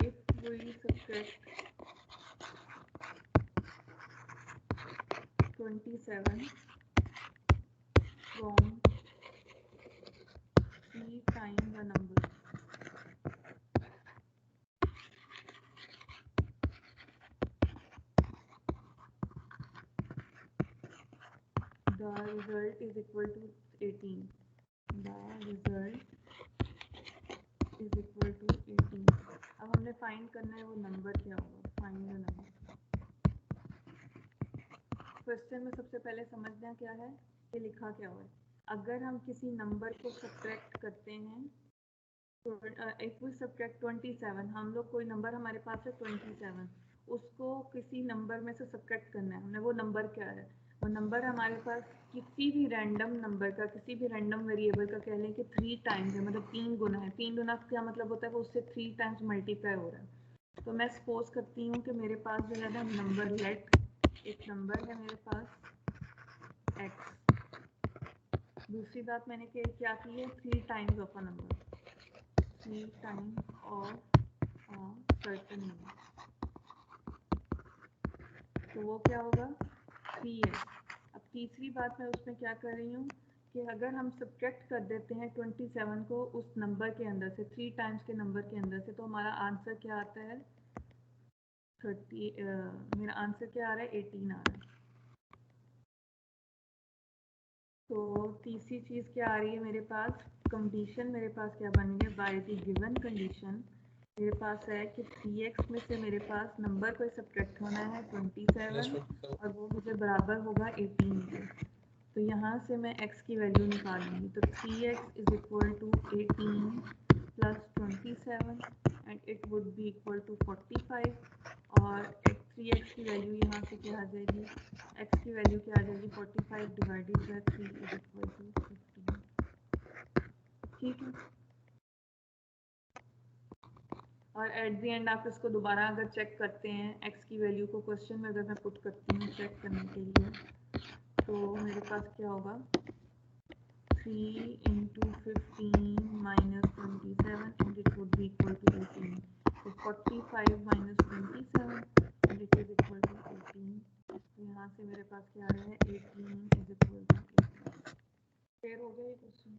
if we subtract 27 from 3 times a number, the result is equal to 18. The result is equal to 18. अब हमने find करना है वो नंबर क्या होगा, फाइंड द नंबर। क्वेश्चन में सबसे पहले समझना क्या है कि लिखा क्या हुआ है। अगर हम किसी नंबर को सब्ट्रैक्ट करते हैं, तो इफ वी सब्ट्रैक्ट 27, हम लोग कोई नंबर हमारे पास है 27, उसको किसी नंबर में से सब्ट्रैक्ट करना है हमने। वो नंबर क्या है, वो नंबर हमारे पास किसी भी रैंडम नंबर का, किसी भी रैंडम वेरिएबल का कह लें कि 3 टाइम्स है, मतलब 3 गुना है। 3 गुना क्या मतलब होता है, वो उससे 3 टाइम्स मल्टीप्लाई हो रहा है। तो मैं सपोज करती हूँ कि मेरे पास जो है ना नंबर, लेट एक नंबर है मेरे पास x। दूसरी बात मैंने क्या की है, 3 times of a number, 3 times of certain number. तो वो क्या होगा 3x। अब तीसरी बात मैं उसमें क्या कर रही हूँ कि अगर हम सब्ट्रैक्ट कर देते हैं 27 को उस नंबर के अंदर से 3 टाइम्स के नंबर के अंदर से, तो हमारा आंसर क्या आता है 30। मेरा आंसर क्या आ रहा है 18 आ रहा है। तो तीसरी चीज़ क्या आ रही है मेरे पास, कंडीशन मेरे पास क्या बन गई, बाय द गिवन कंडीशन मेरे पास है कि 3x में से मेरे पास नंबर को सब्ट्रैक्ट होना है 27 और वो मुझे बराबर होगा 18 के। तो यहाँ से मैं x की वैल्यू निकालूंगी, तो 3x is equal to 18 plus 27 and it would be equal to 45 और 3x की वैल्यू यहाँ से क्या आ जाएगी, x की वैल्यू क्या आ जाएगी 45 divided by 3 is equal to 15। ठीक है, और एट द एंड आप इसको दोबारा अगर चेक करते हैं x की वैल्यू को क्वेश्चन में अगर मैं पुट करती हूँ चेक करने के लिए, तो मेरे पास क्या होगा 3 into 15 minus 27 and it would be equal to 18. So 45 minus 27 and it is equal to 18. तो यहाँ से मेरे पास क्या आ रहा है 18 is equal to 18. क्लियर हो गया ये क्वेश्चन?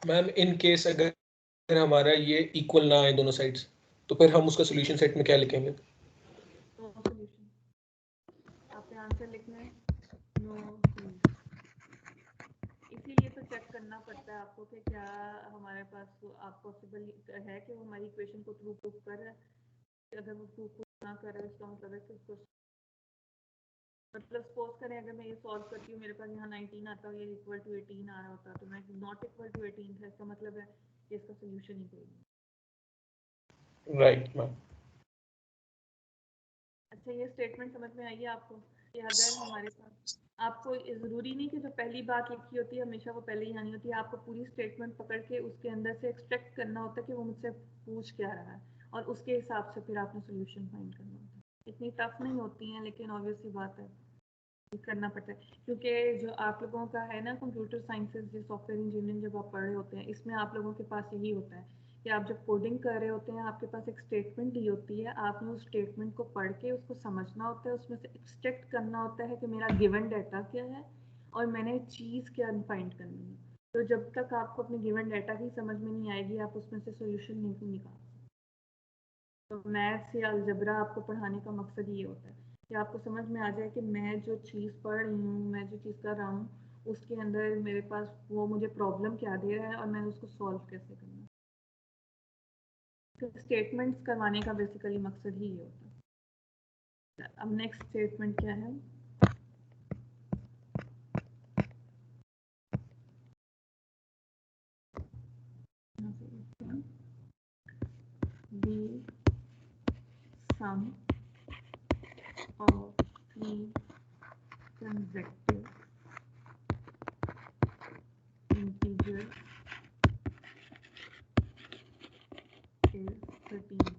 मैम इन केस अगर हमारा ये इक्वल ना आए दोनों साइड्स, तो फिर हम उसका सॉल्यूशन सेट में क्या लिखेंगे? No solution. आपने आंसर लिखना है नो सॉल्यूशन। इसीलिए तो चेक करना पड़ता है आपको कि क्या हमारे पास आप पॉसिबल है कि वो हमारी इक्वेशन को प्रूफ कर रहा है। अगर वो प्रूफ ना कर रहा है इसका मतलब है कि उसको मतलब सपोज करें अगर मैं ये सॉल्व करती हूँ मेरे पास यहाँ 19 आता है, ये इक्वल टू 18 आ रहा होता तो मैं नॉट इक्वल टू 18 था, इसका मतलब है कि इसका सोल्यूशन ही कोई नहीं। Right ma'am. अच्छा, ये स्टेटमेंट समझ में आई है आपको कि अगर हमारे पास आपको ज़रूरी नहीं कि जो पहली बात लिखी होती है हमेशा वो पहले ही आनी होती है, आपको पूरी स्टेटमेंट पकड़ के उसके अंदर से एक्सट्रैक्ट करना होता है कि वो मुझसे पूछ क्या रहा है और उसके हिसाब से फिर आपने सोल्यूशन फाइंड करना होता है। इतनी टफ नहीं होती हैं लेकिन ऑब्वियसली बात है करना पड़ता है, क्योंकि जो आप लोगों का है ना कंप्यूटर साइंसेज जो सॉफ्टवेयर इंजीनियरिंग जब आप पढ़ रहे होते हैं इसमें आप लोगों के पास यही होता है कि आप जब कोडिंग कर रहे होते हैं आपके पास एक स्टेटमेंट दी होती है, आपने उस स्टेटमेंट को पढ़ के उसको समझना होता है, उसमें से एक्सट्रैक्ट करना होता है कि मेरा गिवन डाटा क्या है और मैंने चीज़ क्या फाइंड करनी है। तो जब तक आपको अपने गिवन डाटा की समझ में नहीं आएगी आप उसमें से सोल्यूशन नहीं निकाल सकते। तो मैथ्स या अलजबरा आपको पढ़ाने का मकसद ये होता है कि आपको समझ में आ जाए कि मैं जो चीज़ पढ़ रही हूँ, मैं जो चीज़ कर रहा हूँ उसके अंदर मेरे पास वो मुझे प्रॉब्लम क्या दे रहा है और मैं उसको सॉल्व कैसे करना। तो स्टेटमेंट्स करवाने का बेसिकली मकसद ही ये होता है। अब नेक्स्ट स्टेटमेंट क्या है, the sum of three consecutive integers is 13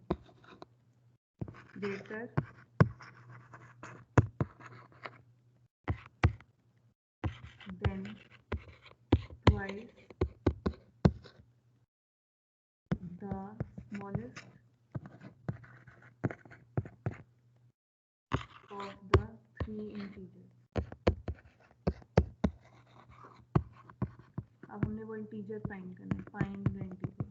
greater than twice the smallest of the three integers। अब हमने वो इंटीजर फाइंड करना है, फाइंड द इंटीजर।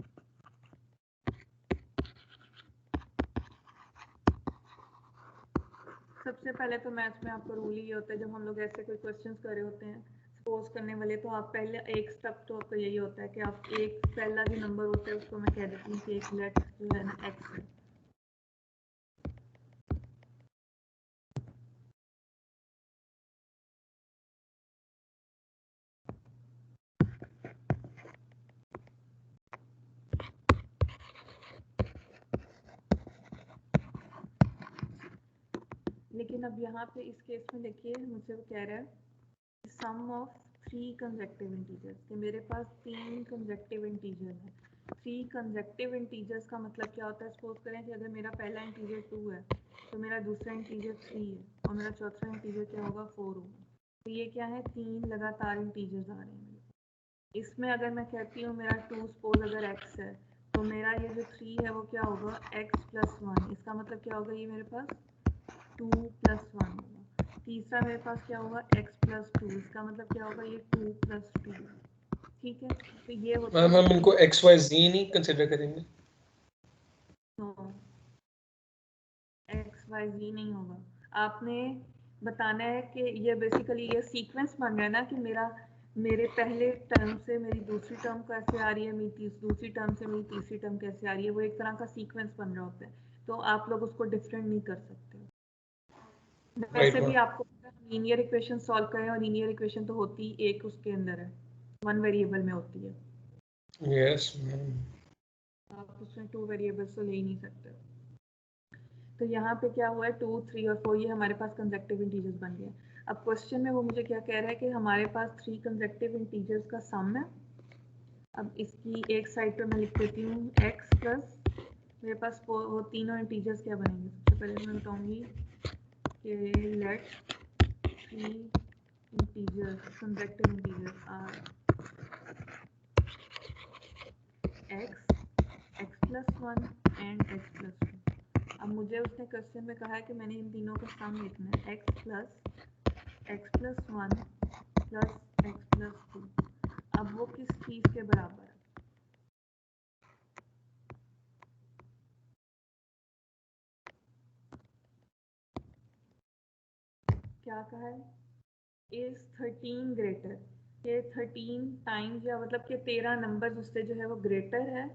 सबसे पहले तो मैथ्स में आपका रूल ही होता है जब हम लोग ऐसे कोई क्वेश्चंस कर रहे होते हैं सपोज करने वाले, तो आप पहले एक स्टेप तो आपका यही होता है कि आप एक पहला जो नंबर होता है उसको मैं कह देती हूँ कि एक लेट जो है ना एक्स है। लेकिन अब यहाँ पे इस केस में देखिए मुझसे वो कह रहा है सम ऑफ 3 कंसेक्टिव इंटीजर्स, कि मेरे पास 3 कंसेक्टिव इंटीजर है। 3 कंसेक्टिव इंटीजर्स का मतलब क्या होता है, सपोज करें कि अगर मेरा पहला इंटीजर 2 है तो मेरा दूसरा इंटीजर 3 है और मेरा चौथा इंटीजर क्या होगा 4 होगा। तो ये क्या है 3 लगातार इंटीजर्स आ रहे हैं मेरे। इसमें अगर मैं कहती हूँ मेरा 2 सपोज अगर x है तो मेरा ये जो 3 है वो क्या होगा x + 1। इसका मतलब क्या होगा ये मेरे पास 2 + 1 होगा। तीसरा मेरे पास क्या होगा x + 2, इसका मतलब क्या होगा ये 2 + 2। ठीक है, तो ये होता मैम है हम इनको एक्स वाई जी नहीं कंसिडर करेंगे। x y z नहीं होगा। आपने बताना है कि ये बेसिकली ये सीक्वेंस बन रहा है ना कि मेरे पहले टर्म से मेरी दूसरी टर्म कैसे आ रही है, मेरी दूसरी टर्म से मेरी तीसरी टर्म कैसे आ रही है, वो एक तरह का सीक्वेंस बन रहा होता है। तो आप लोग उसको डिफरेंट नहीं कर सकते। वैसे भी आपको लीनियर इक्वेशन सॉल्व करें, और लीनियर इक्वेशन तो होती एक उसके अंदर है, 1 वेरिएबल में होती है। Yes ma'am. आप उसमें 2 वेरिएबल्स तो ले ही नहीं सकते। तो यहाँ पे क्या हुआ है, 2, 3 और 4 ये हमारे पास कंसेक्टिव इंटीजर्स बन गए। अब क्वेश्चन में वो मुझे क्या कह रहा है कि हमारे पास 3 कंसेक्टिव इंटीजर्स का सम है। अब इसकी एक साइड पे मैं लिख देती हूँ x प्लस मेरे पास वो तीनों इंटीजर्स क्या बनेंगे। सबसे पहले मैं बताऊंगी कि let 3 integers consecutive integers are x + 1 and x + 2। अब मुझे उसने क्वेश्चन में कहा है कि मैंने इन तीनों का सम लिखना है, x + 1 + x + 2। अब वो किस चीज के बराबर है? क्या कहा है? इज 13 ग्रेटर, ये 13 टाइम्स या मतलब कि 13 नंबर उससे जो है वो ग्रेटर है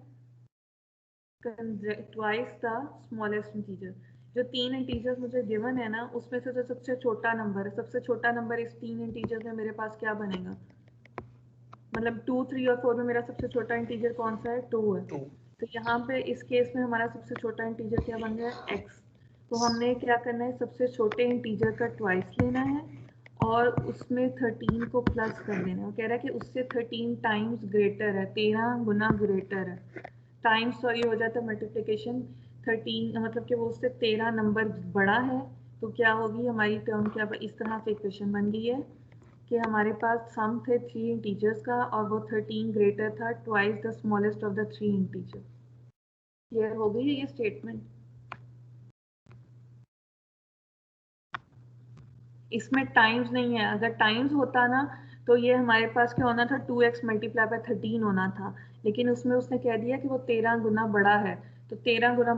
ट्वाइस द स्मॉलेस्ट इंटीजर। जो 3 इंटीजर्स मुझे गिवन है ना, उसमें से जो सबसे छोटा नंबर है, सबसे छोटा नंबर इस 3 इंटीजर्स में मेरे पास क्या बनेगा? मतलब 2, 3 और 4 में मेरा सबसे छोटा इंटीजर कौन सा है? 2 है। तो यहाँ पे इस केस में हमारा सबसे छोटा इंटीजर क्या बन गया? x। तो हमने क्या करना है, सबसे छोटे इंटीजर का ट्वाइस लेना है और उसमें 13 को प्लस कर देना है। वो कह रहा है कि उससे 13 टाइम्स ग्रेटर है, 13 गुना ग्रेटर है। टाइम्स सॉरी हो जाता है मल्टीप्लिकेशन, 13 मतलब कि वो उससे 13 नंबर बड़ा है। तो क्या होगी हमारी टर्म, क्या इस तरह से इक्वेशन बन गई है कि हमारे पास सम थे 3 इंटीजर्स का और वो 13 ग्रेटर था twice the smallest of the 3 integer. Clear हो गई है ये स्टेटमेंट? इसमें टाइम्स नहीं है, अगर टाइम्स होता ना तो ये हमारे पास क्या होना था, 2x मल्टीप्लाई बाय 13 होना था। लेकिन उसमें उसने कह दिया कि वो 13 गुना बड़ा है। तो 13 गुना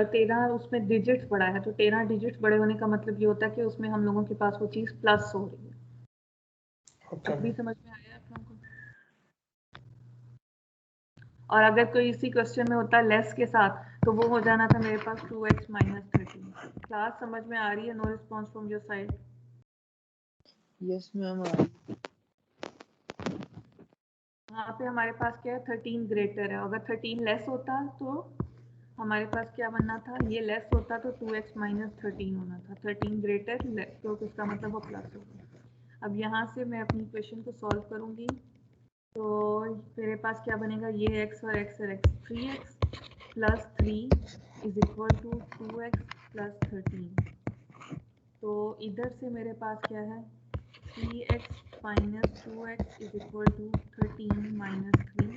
13 उसमें डिजिट्स बड़ा है, तो 13 डिजिट्स बड़े होने का मतलब ये होता है कि उसमें हम लोगों के पास वो चीज़ प्लस हो रही है। अभी समझ में आया आप लोगों को? और अगर कोई इसी क्वेश्चन में होता लेस के साथ तो वो हो जाना था मेरे पास 2x - 13। क्लास समझ में आ रही है? No response from your side? Yes ma'am. यहाँ पे हमारे पास क्या है, 13 ग्रेटर है। अगर 13 लेस होता तो हमारे पास क्या बनना था, ये लेस होता तो 2x - 13 होना था। 13 ग्रेटर तो इसका मतलब वो प्लस होगा। अब यहाँ से मैं अपनी इक्वेशन को सॉल्व करूँगी तो मेरे पास क्या बनेगा, ये x और x और x, 3x + 3 = 2x + 13। तो इधर से मेरे पास क्या है, 3x - 2x = 13 - 3।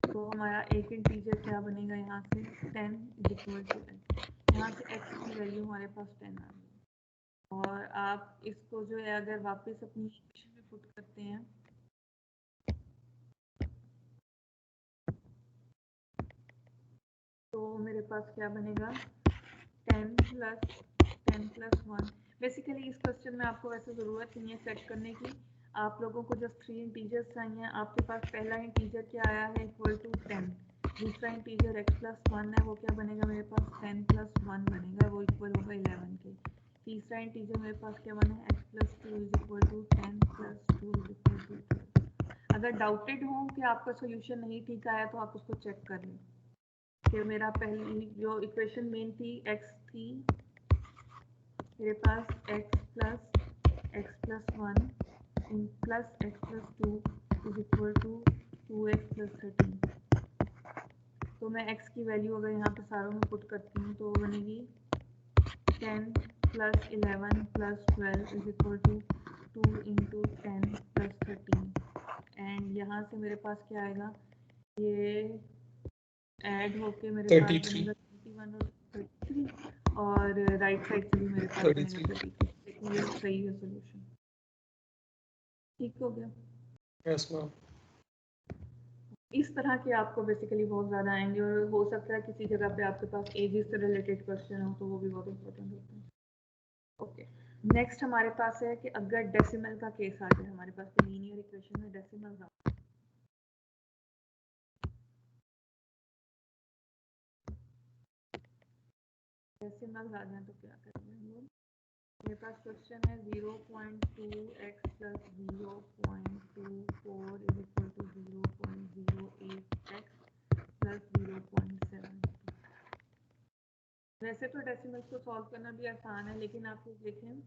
तो हमारा एक इंटीजर क्या बनेगा यहाँ से, 10 = x। यहाँ से x की वैल्यू हमारे पास 10 आ गई। और आप इसको जो है अगर वापस अपनी इक्वेशन में पुट करते हैं तो मेरे पास क्या बनेगा, 10 + 1। बेसिकली इस क्वेश्चन में आपको वैसे ज़रूरत नहीं है सेट करने की। आप लोगों को जब 3 इंटीजर्स चाहिए, आपके पास पहला इंटीजर क्या आया है, =10। दूसरा इंटीजर x + 1 है, वो क्या बनेगा मेरे पास, 10 + 1 बनेगा, वो इक्वल होगा 11 के। तीसरा इंटीजर मेरे पास क्या बना है, x + 2 = 10 + 2 = 12। अगर डाउटेड हो कि आपका सोल्यूशन नहीं ठीक आया तो आप उसको चेक कर लें कि मेरा पहली जो इक्वेशन मेन थी x थी, मेरे पास x + 1 + x + 2 = 2x + 13। तो मैं x की वैल्यू अगर यहाँ पे सारों में पुट करती हूँ तो बनेगी 10 + 11 + 12 = 2 × 10 + 13। एंड यहाँ से मेरे पास क्या आएगा, ये ऐड होके मेरे पास 33। बनेगा 21 और 33। और राइट साइड से भी मेरे पास 33। बनेगा 33। लेकिन ये सही है सोल्यूशन। ठीक हो गया। Yes ma'am. इस तरह के आपको बेसिकली बहुत ज़्यादा आएंगे और हो सकता है किसी जगह पे आपके पास एजेस से रिलेटेड क्वेश्चन हो तो वो भी बहुत इंपॉर्टेंट होते हैं। ओके, नेक्स्ट हमारे पास है कि अगर डेसिमल का केस आ जाए, हमारे पास लीनियर इक्वेशन में डेसिमल आ जाए, तो क्या करेंगे हम लोग? मेरे पास क्वेश्चन है 0.2x plus 0.24 is equal to 0.08x plus 0.7। वैसे तो डेसिमल्स को सॉल्व करना भी आसान है, लेकिन आप लोग देखें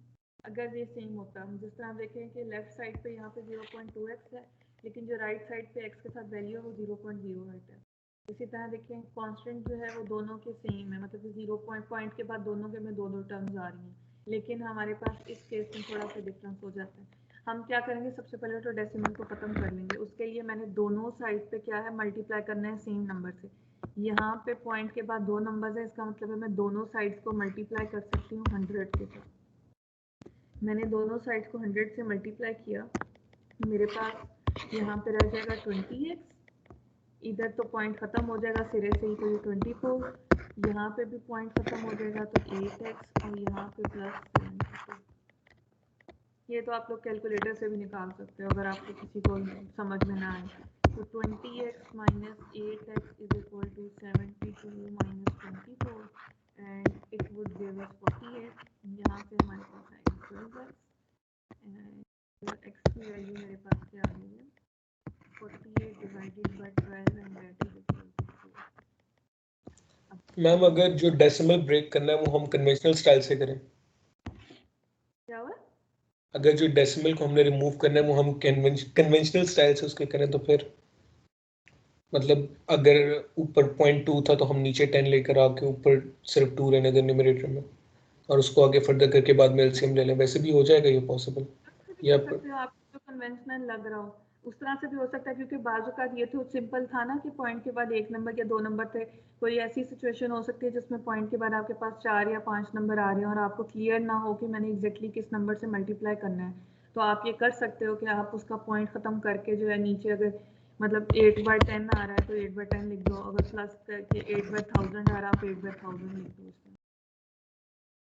अगर ये सेम होता, जिस तरह आप देखें कि लेफ्ट साइड पे यहाँ पे 0.2x है, लेकिन जो राइट साइड पे x के साथ वैल्यू है वो 0.08 है। इसी तरह देखें कांस्टेंट जो है वो दोनों के सेम है, मतलब 0 पॉइंट के बाद दोनों के में दो टर्म्स आ रही हैं, लेकिन हमारे पास इस केस में थोड़ा सा डिफरेंस हो जाता है। हम क्या करेंगे, सबसे पहले तो डेसिमल को खत्म कर लेंगे। उसके लिए मैंने दोनों साइड पे क्या है मल्टीप्लाई करना है सेम नंबर से। यहाँ पे पॉइंट के बाद दो नंबर्स है, इसका मतलब है मैं दोनों साइड्स को मल्टीप्लाई कर सकती हूँ 100 के साथ। मैंने दोनों साइड्स को 100 से मल्टीप्लाई किया, मेरे पास यहाँ पे रह जाएगा 20x, इधर तो पॉइंट खत्म हो जाएगा सिरे से ही, तो ये 24, यहाँ पे भी पॉइंट खत्म हो जाएगा तो 8x और यहाँ पे प्लस 72। ये तो आप लोग कैलकुलेटर से भी निकाल सकते हो अगर आपको किसी को समझ में ना आए। तो 20x minus 8x is equal to 72 minus 24 and it would give us 48। यहाँ से हमारे पास आएगा 12x and x की वैल्यू मेरे पास क्या आ गई है 48 divided by 12 and that is equal to 4। Ma'am अगर जो डेसिमल ब्रेक करना है वो हम कन्वेंशनल स्टाइल से करें, क्या हुआ? अगर जो डेसिमल को हमने रिमूव करना है वो हम कन्वेंशनल स्टाइल से उसके करें तो फिर मतलब अगर ऊपर 0.2 था तो हम नीचे 10 लेकर आके ऊपर सिर्फ 2 रहने दें न्यूमरेटर में और उसको आगे फर्दर करके बाद में एलसीएम ले लें, वैसे भी हो जाएगा ये पॉसिबल? या कर सकते हो आप, जो कन्वेंशनल लग रहा हो उस तरह से भी हो सकता है, क्योंकि बाजू का ये तो सिंपल था ना कि पॉइंट के बाद एक नंबर या दो नंबर थे। कोई ऐसी सिचुएशन हो सकती है जिसमें पॉइंट के बाद आपके पास 4 या 5 नंबर आ रहे हैं और आपको क्लियर ना हो कि मैंने एग्जैक्टली किस नंबर से मल्टीप्लाई करना है, तो आप ये कर सकते हो कि आप उसका पॉइंट खत्म करके जो है नीचे अगर मतलब 8/10 आ रहा है तो 8/10 लिख दो, अगर प्लस करके 8/1000 आ रहा है आप 8/1000 लिख दो उसमें।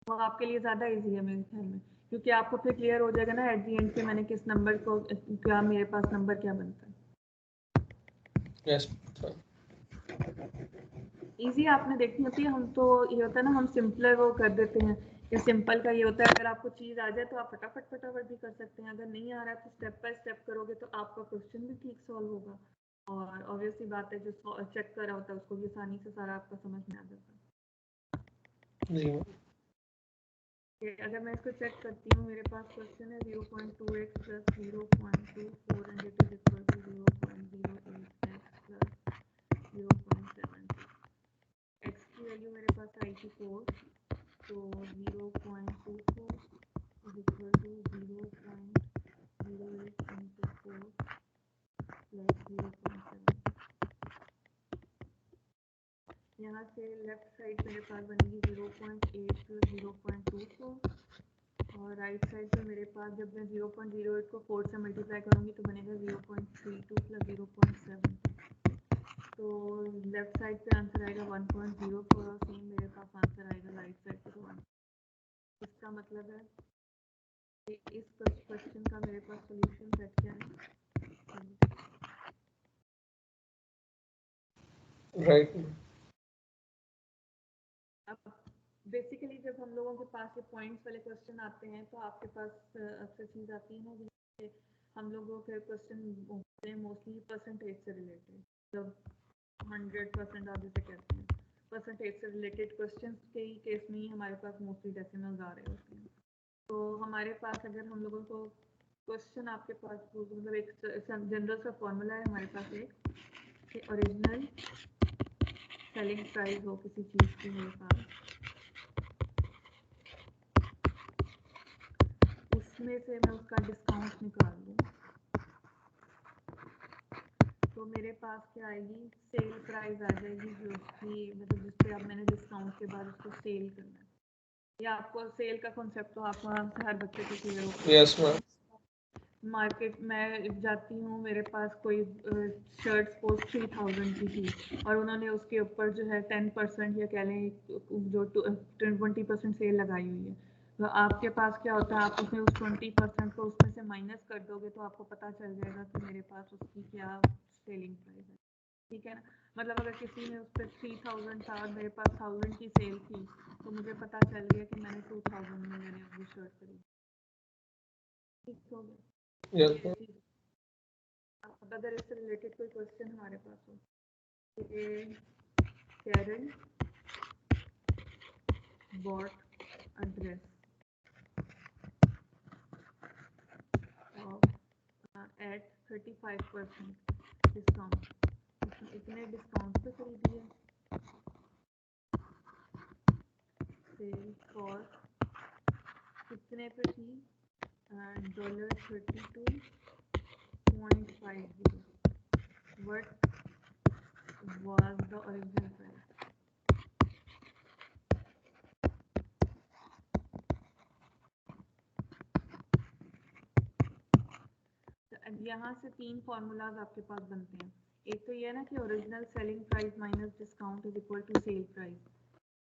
वो आपके लिए ज़्यादा इजी है मेरे ख्याल में, क्योंकि आपको फिर क्लियर हो जाएगा ना एट दी एंड पे मैंने किस नंबर को क्या मेरे पास नंबर क्या बनता है। यस इजी आपने देखनी होती है, हम तो ये होता है ना हम सिंपलर वो कर देते हैं कि सिंपल का ये होता है अगर आपको चीज़ आ जाए तो आप फटाफट भी कर सकते हैं, अगर नहीं आ रहा है तो स्टेप बाय स्टेप करोगे तो आपका क्वेश्चन भी ठीक सॉल्व होगा और ऑब्वियसली बात है जो चेक कर रहा होता है उसको भी आसानी से सारा आपका समझ में आ जाता है। जी। अगर मैं इसको चेक करती हूँ, मेरे पास क्वेश्चन है 0.2x plus 0.24 and it is equal to 0.08x plus 0.72। x की वैल्यू मेरे पास आई थी 4, तो 0.24 is equal to 0.08 into 4 plus 0.7। यहाँ से लेफ्ट साइड मेरे पास बनेगी 0.8 plus 0.24 और राइट साइड पे मेरे पास जब मैं 0.08 को 4 से मल्टीप्लाई करूँगी तो बनेगा 0.32 प्लस 0.7। तो लेफ्ट साइड पे आंसर आएगा 1.04 और सेम मेरे पास आंसर आएगा राइट साइड पे तो 1। इसका मतलब है कि इस क्वेश्चन का मेरे पास सॉल्यूशन सेट क्या है, राइट। अब बेसिकली जब हम लोगों के पास ये पॉइंट्स वाले क्वेश्चन आते हैं तो आपके पास अक्सर चीज़ आती है ना जिससे हम लोगों के क्वेश्चन होते हैं मोस्टली परसेंटेज से रिलेटेड, जब 100% आप जैसे कहते हैं परसेंटेज से रिलेटेड क्वेश्चन के ही केस में ही हमारे पास मोस्टली डेसिमल्स आ रहे होते हैं। तो हमारे पास अगर हम लोगों को क्वेश्चन आपके पास मतलब एक जनरल सा फॉर्मूला है हमारे पास एक कि ओरिजिनल सेलिंग प्राइस हो किसी चीज़ की मेरे पास, उसमें से मैं उसका डिस्काउंट निकाल दूँ तो मेरे पास क्या आएगी सेल प्राइस आ जाएगी जो उसकी मतलब जिस पे अब मैंने डिस्काउंट के बाद उसको सेल करना है। ये आपको सेल का कॉन्सेप्ट तो आपको हर बच्चे को क्लियर होगा। Yes ma'am. मार्केट में जाती हूँ, मेरे पास कोई शर्ट सपोज 3000 की थी और उन्होंने उसके ऊपर जो है 10% या कह लें जो 20% सेल लगाई हुई है, तो आपके पास क्या होता है, आप उसमें उस 20% को उसमें से माइनस कर दोगे तो आपको पता चल जाएगा कि मेरे पास उसकी क्या सेलिंग प्राइस है। ठीक है ना, मतलब अगर किसी ने उस पर 3000 था और मेरे पास 1000 की सेल थी तो मुझे पता चल गया कि मैंने 2000 में मैंने वो शर्ट खरीदी। ठीक हो गया। Yes ma'am. अब अगर इससे रिलेटेड कोई क्वेश्चन हमारे पास हो, ये Karen bought a dress at 35% discount, इसने इतने डिस्काउंट पे खरीदी है, सेल फॉर कितने पे थी, $32.50, what was the original price? यहाँ से तीन फार्मूलाज आपके पास बनते हैं। एक तो ये है ना कि original selling price minus discount is equal to sale price.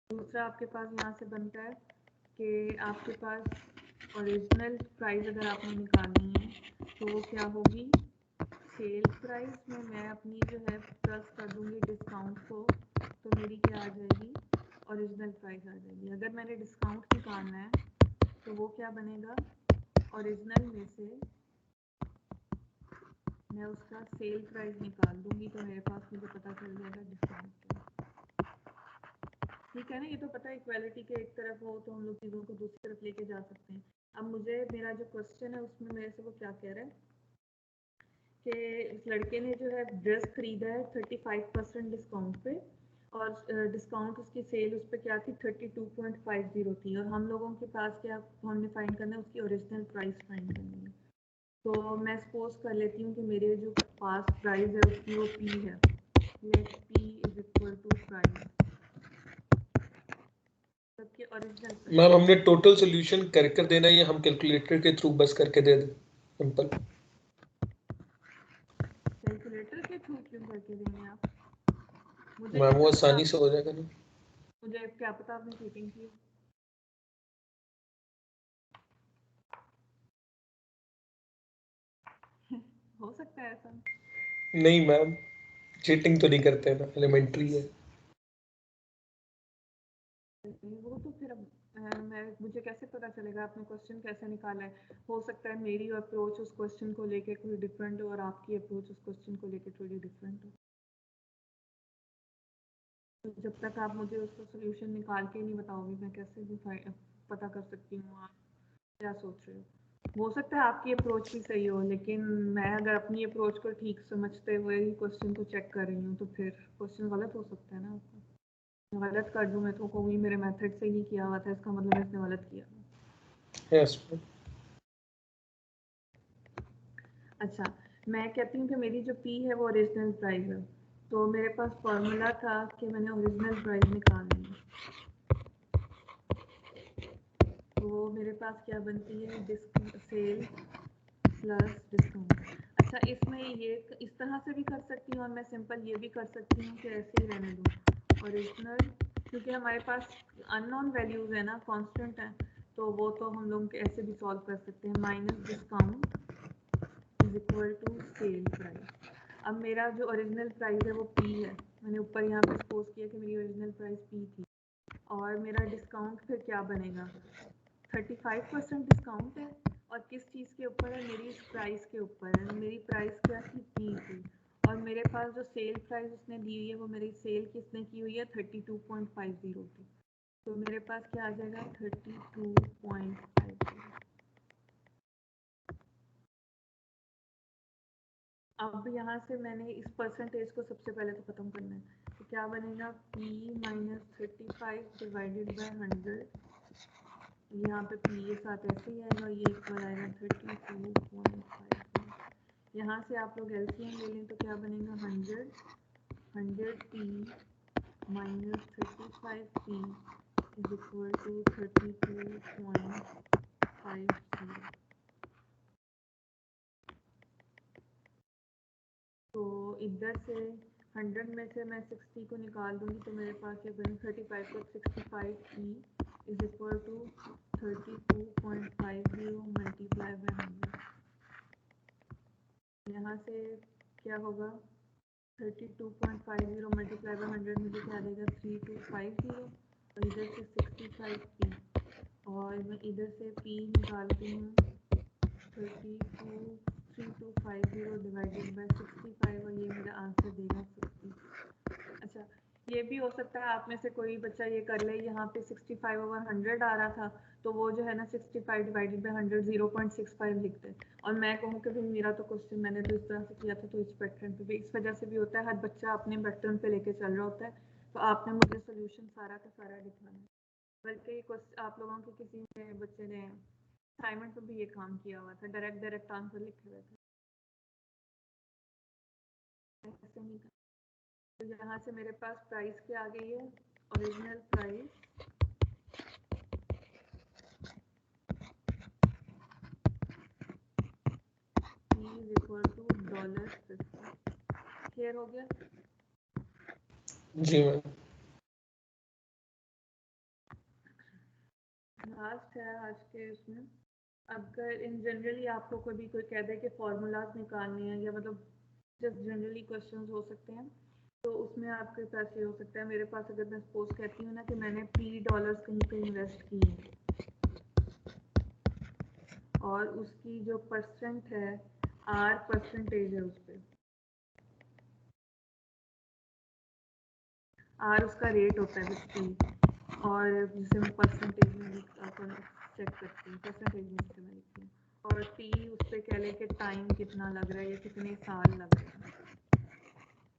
दूसरा आपके पास यहाँ से बनता है कि आपके पास ओरिजिनल प्राइस अगर आपने निकालनी है तो वो क्या होगी, सेल प्राइस में मैं अपनी जो है प्लस कर दूँगी डिस्काउंट को, तो मेरी क्या आ जाएगी, ओरिजिनल प्राइस आ जाएगी। अगर मैंने डिस्काउंट निकालना है तो वो क्या बनेगा, ओरिजिनल में से मैं उसका सेल प्राइस निकाल दूंगी तो मेरे पास मुझे पता चल जाएगा डिस्काउंट प्राइस। ठीक है ना, ये तो पता है इक्वालिटी के एक तरफ हो तो हम लोग चीज़ों को दूसरी तरफ लेके जा सकते हैं। अब मुझे मेरा जो क्वेश्चन है उसमें मेरे से वो क्या कह रहा है कि इस लड़के ने जो है ड्रेस खरीदा है 35% डिस्काउंट पे और डिस्काउंट उसकी सेल उस पर क्या थी 32.50 थी, और हम लोगों के पास क्या हमने फाइंड करना है, उसकी ओरिजिनल प्राइस फाइंड करनी है। तो मैं सपोज कर लेती हूँ कि मेरे जो पास प्राइस है उसकी वो P है, let P is equal to price सबके ओरिजिनल। मैम हमने टोटल सॉल्यूशन कर देना है या हम कैलकुलेटर के थ्रू बस करके दे दें, सिंपल। कैलकुलेटर के थ्रू क्यों करके देंगे आप, मुझे मैम वो कैसे पता, आसानी से हो जाएगा ना। मुझे क्या पता आपने चीटिंग की। हो सकता है ऐसा। नहीं मैम, चीटिंग तो नहीं करते ना, एलिमेंट्री है। वो तो फिर अब मैं मुझे कैसे पता चलेगा आपने क्वेश्चन कैसे निकाला है। हो सकता है मेरी अप्रोच उस क्वेश्चन को लेके कोई डिफरेंट हो और आपकी अप्रोच उस क्वेश्चन को लेके थोड़ी डिफरेंट हो। तो जब तक आप मुझे उसका सोल्यूशन निकाल के नहीं बताओगे मैं कैसे भी पता कर सकती हूँ आप क्या सोच रहे हो। हो सकता है आपकी अप्रोच भी सही हो, लेकिन मैं अगर अपनी अप्रोच को ठीक समझते हुए ही क्वेश्चन को चेक कर रही हूँ तो फिर क्वेश्चन गलत हो सकता है ना आपका। गलत कर दूँ मैं तो कोई मेरे मेथड से ही नहीं किया हुआ था, इसका मतलब इसने गलत किया। Yes ma'am. अच्छा, मैं कहती हूँ कि मेरी जो P है वो ओरिजिनल प्राइस है, तो मेरे पास फॉर्मूला था कि मैंने ओरिजिनल प्राइस निकालनी है, तो मेरे पास क्या बनती है, सेल प्लस डिस्काउंट। अच्छा, इसमें ये इस तरह से भी कर सकती हूँ और मैं सिंपल ये भी कर सकती हूँ कि ऐसे ही रहने दूँ ओरिजिनल, क्योंकि हमारे पास अननोन वैल्यूज़ है ना, कांस्टेंट है, तो वो तो हम लोग ऐसे भी सॉल्व कर सकते हैं, minus discount is equal to sale price. अब मेरा जो ओरिजिनल प्राइस है वो P है, मैंने ऊपर यहाँ पे सपोज किया कि मेरी ओरिजिनल प्राइस P थी, और मेरा डिस्काउंट फिर क्या बनेगा, 35% डिस्काउंट है, और किस चीज़ के ऊपर है, मेरी इस प्राइस के ऊपर है। मेरी प्राइस क्या थी, P थी, और मेरे पास जो सेल प्राइस उसने दी हुई है वो मेरी सेल किसने की हुई है 32.50 की, तो मेरे पास क्या आ जाएगा 32.50। अब यहाँ से मैंने इस परसेंटेज को सबसे पहले तो ख़त्म करना है, तो क्या बनेगा P माइनस 35 डिवाइडेड बाई 100, यहाँ पे P ये साथ ऐसे ही आएगा, ये इक्वल आएगा 32.50। यहाँ से आप लोग एलसीएम ले लें तो क्या बनेगा 100 P minus 35P is equal to 32.50। तो इधर से 100 में से मैं 60 को निकाल दूंगी तो मेरे पास ये बने 35 को 65 ई is equal to 32.50 multiply by 100। यहाँ से क्या होगा 32.50 मल्टीप्लाई बाय 100 मुझे क्या देगा 3250 और इधर से 65p और मैं इधर से p निकालती हूँ 3250 डिवाइडेड बाय 65 और ये मेरा आंसर देगा 60। अच्छा ये भी हो सकता है आप में से कोई बच्चा ये कर ले यहाँ पे 65 ओवर 100 आ रहा था तो वो जो है ना 65 डिवाइडेड बाय 100 0.65 लिखते हैं और मैं कहूँ कि भाई मेरा तो क्वेश्चन मैंने तो इस तरह से किया था तो इस पैटर्न पे भी इस वजह से भी होता है हर बच्चा अपने पैटर्न पे लेके चल रहा होता है तो आपने मुझे सोल्यूशन सारा का सारा लिखवाना है। बल्कि आप लोगों के किसी बच्चे ने असाइनमेंट में भी ये काम किया हुआ था डायरेक्ट आंसर लिखे हुए थे ऐसे नहीं था। तो यहाँ से मेरे पास प्राइस क्या आ गई है original price is equal to $50। Clear हो गया जी मैम। लास्ट है आज के इसमें अगर इन जनरली आपको कोई कह दे कि फॉर्मूलाज निकालने हैं या मतलब जस्ट जनरली क्वेश्चंस हो सकते हैं तो उसमें आपके पास ये हो सकता है मेरे पास अगर मैं सपोज कहती हूँ ना कि मैंने $3 कहीं पे इन्वेस्ट किए हैं और उसकी जो परसेंट है R परसेंटेज है उस पर R उसका रेट होता है उसकी और जिसे मैं परसेंटेज में चेक करती हूँ परसेंटेज में जिसे मैं लिखती हूँ और T उस पर कह लें कि टाइम कितना लग रहा है या कितने साल लग रहे हैं।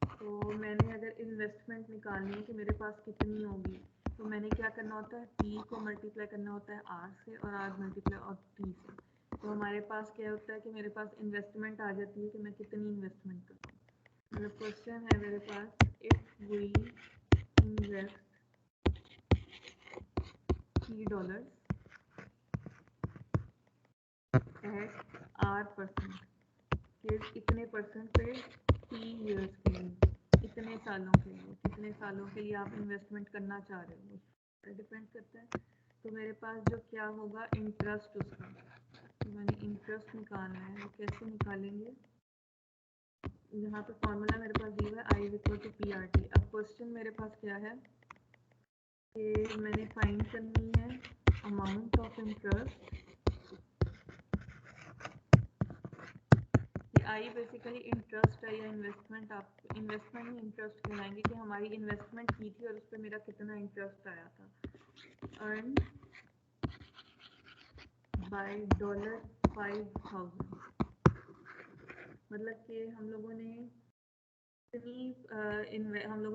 तो मैंने अगर इन्वेस्टमेंट निकालनी है कि मेरे पास कितनी होगी तो मैंने क्या करना होता है T को मल्टीप्लाई करना होता है R से और R मल्टीप्लाई और T से। तो हमारे पास क्या होता है कि मेरे पास इन्वेस्टमेंट आ जाती है कि मैं कितनी इन्वेस्टमेंट करूँ। मेरा क्वेश्चन है मेरे पास if we invest $3 at R% इतने परसेंट पे 3 इयर्स के लिए इतने सालों के लिए कितने सालों के लिए आप इन्वेस्टमेंट करना चाह रहे हो उस डिपेंड करता है। तो मेरे पास जो क्या होगा इंटरेस्ट उसका तो मैंने इंटरेस्ट निकालना है वो कैसे निकालेंगे यहाँ पे फॉर्मूला मेरे पास दिया है I इक्वल टू PRT। अब क्वेश्चन मेरे पास क्या है कि मैंने फाइंड करनी है amount of interest I basically interest है या इन्वेस्टमेंट आप इन्वेस्टमेंट में इंटरेस्ट कहलाएंगे कि हमारी इन्वेस्टमेंट की थी और उस पर मेरा कितना इंटरेस्ट आया था अर्न बाय $5,000 मतलब कि हम लोगों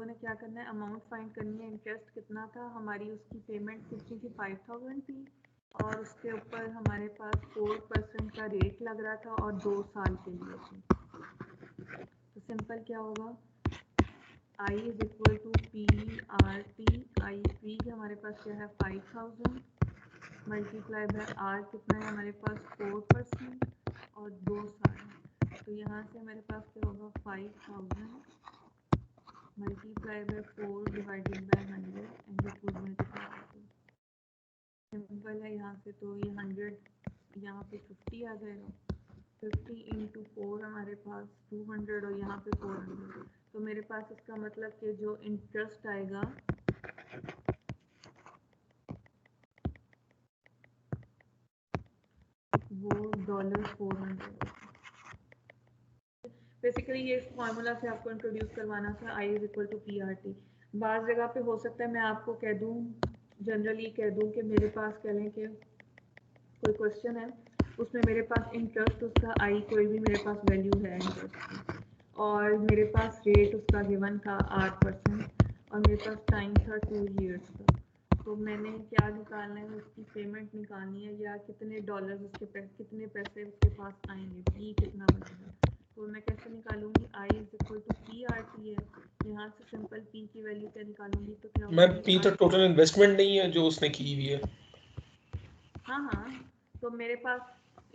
ने क्या करना है अमाउंट फाइंड करनी है इंटरेस्ट कितना था हमारी उसकी पेमेंट कितनी थी 5,000 थी और उसके ऊपर हमारे पास 4% का रेट लग रहा था और 2 साल के लिए थी। तो सिंपल क्या होगा I is equal to PRT I P हमारे पास क्या है 5,000 मल्टीप्लाई बाय R कितना है हमारे पास 4% और 2 साल। तो यहाँ से हमारे पास क्या होगा 5,000 multiply by 4 divided by 100 and this would multiply by 2। Simple है यहाँ से तो ये 100 यहाँ पे 50 आ जाएगा 50 इंटू 4 हमारे पास 200 और यहाँ पे 400 तो मेरे पास इसका मतलब कि जो इंटरेस्ट आएगा वो $400। बेसिकली ये फॉर्मूला से आपको इंट्रोड्यूस करवाना था I is equal to PRT। बाज़ जगह पे हो सकता है मैं आपको कह दूँ जनरली कह दूँ कि मेरे पास कह लें कि कोई क्वेश्चन है उसमें मेरे पास इंटरेस्ट उसका I कोई भी मेरे पास वैल्यू है इंटरेस्ट की और मेरे पास रेट उसका गिवन था 8% और मेरे पास टाइम था 2 इयर्स का। तो मैंने क्या निकालना है उसकी पेमेंट निकालनी है या कितने डॉलर उसके कितने पैसे उसके पास आएंगे P कितना बनेगा। तो मैं कैसे निकालूंगी i is equal to P R T है, यहाँ से सिंपल p की वैल्यू क्या निकालूंगी तो क्या मैम होगी पी तो टोटल इन्वेस्टमेंट नहीं है जो उसने की हुई है। हाँ, तो मेरे पास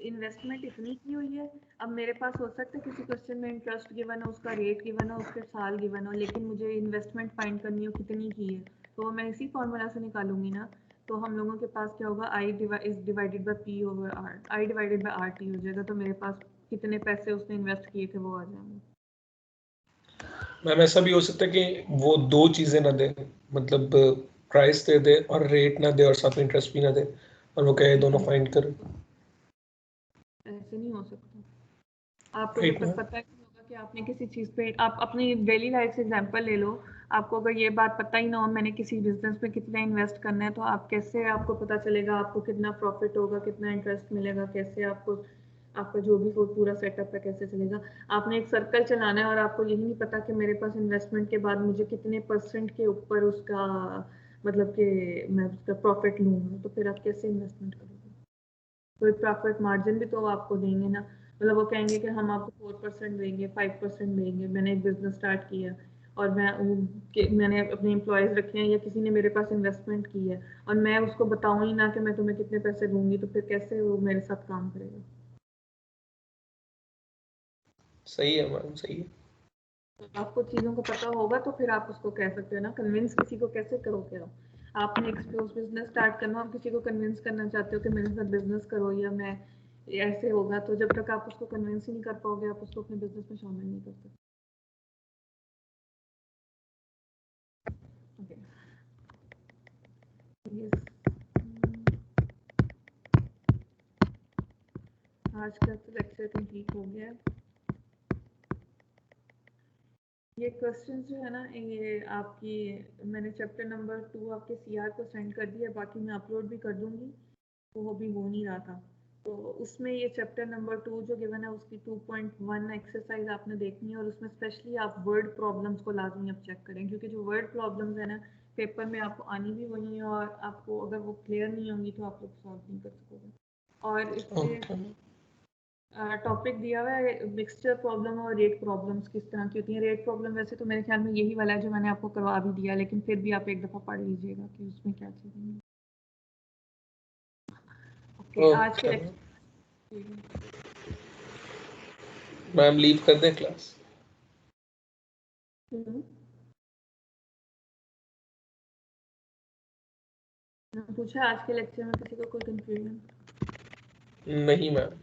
इन्वेस्टमेंट इतनी की हुई है। अब मेरे पास हो सकता है किसी क्वेश्चन में इंटरेस्ट गिवन हो, उसका रेट गिवन हो, उसके साल गिवन हो, लेकिन मुझे इन्वेस्टमेंट फाइंड करनी हो कितनी की है, तो मैं इसी फॉर्मूला से निकालूंगी ना। तो हम लोगों के पास क्या होगा, i is divided by p over r, i divided by rt हो जाएगा। तो मेरे पास कितने पैसे उसने इन्वेस्ट किए थे वो आ जाएंगे। मैम ऐसा भी हो सकता है कि वो दो चीजें ना दे, मतलब प्राइस दे दे और रेट ना दे और साथ में इंटरेस्ट भी ना दे, और वो कहे दोनों फाइंड करो। ऐसे नहीं हो सकता। आपको जब राइट तक मैम। पता नहीं होगा कि आपने किसी चीज़ पे, आप अपनी डेली लाइफ से एग्जांपल ले लो, आपको अगर ये बात पता ही ना हो मैंने किसी बिजनेस में कितना इन्वेस्ट करना है, तो आप कैसे, आपको पता चलेगा आपको कितना प्रॉफिट होगा, कितना इंटरेस्ट मिलेगा, कैसे आपको, आपका जो भी वो पूरा सेटअप है कैसे चलेगा। आपने एक सर्कल चलाना है और आपको यही नहीं पता कि मेरे पास इन्वेस्टमेंट के बाद मुझे कितने % के ऊपर उसका, मतलब कि मैं उसका प्रॉफिट लूँगा, तो फिर आप कैसे इन्वेस्टमेंट करोगे। कोई प्रॉफिट मार्जिन भी तो आपको देंगे ना, मतलब वो कहेंगे कि हम आपको 4% देंगे, 5% देंगे। मैंने एक बिजनेस स्टार्ट किया और मैंने अपने एम्प्लॉयज़ रखे हैं या किसी ने मेरे पास इन्वेस्टमेंट की है और मैं उसको बताऊँ ही ना कि मैं तुम्हें कितने पैसे दूंगी, तो फिर कैसे वो मेरे साथ काम करेगा। सही है मैम, सही है। तो आपको चीज़ों को पता होगा तो फिर आप उसको कह सकते हो ना। कन्विंस किसी को कैसे करोगे आप, आपने एक्सपोज बिजनेस स्टार्ट करना, आप किसी को कन्विंस करना चाहते हो कि मेरे साथ बिजनेस करो या मैं ऐसे होगा, तो जब तक आप उसको कन्विंस ही नहीं कर पाओगे आप उसको अपने बिजनेस में शामिल नहीं कर सकते। Okay. Yes. आज का तो लेक्चर कंप्लीट हो गया है। ये क्वेश्चन जो है ना, ये आपकी, मैंने चैप्टर नंबर 2 आपके सीआर को सेंड कर दिया, बाकी मैं अपलोड भी कर दूंगी, वो भी हो नहीं रहा था। तो उसमें ये चैप्टर नंबर 2 जो गिवन है उसकी 2.1 एक्सरसाइज आपने देखनी है, और उसमें स्पेशली आप वर्ड प्रॉब्लम्स को लाजमी आप चेक करें, क्योंकि जो वर्ड प्रॉब्लम्स है ना पेपर में आपको आनी भी वही है, और आपको अगर वो क्लियर नहीं होंगी तो आप लोग सॉल्व नहीं कर सकोगे। और इसमें ओके। टॉपिक दिया हुआ है मिक्सचर प्रॉब्लम और रेट प्रॉब्लम्स किस तरह की होती हैं। रेट प्रॉब्लम वैसे तो मेरे ख्याल में यही वाला है जो मैंने आपको करवा भी दिया, लेकिन फिर भी आप एक दफ़ा पढ़ लीजिएगा कि उसमें क्या चीज़ें हैं। ओके, आज के ओके लेक्चर मैम, लीव कर दें क्लास? पूछा आज के लेक्चर में किसी को कोई कंफ्यूजन? नहीं मैम।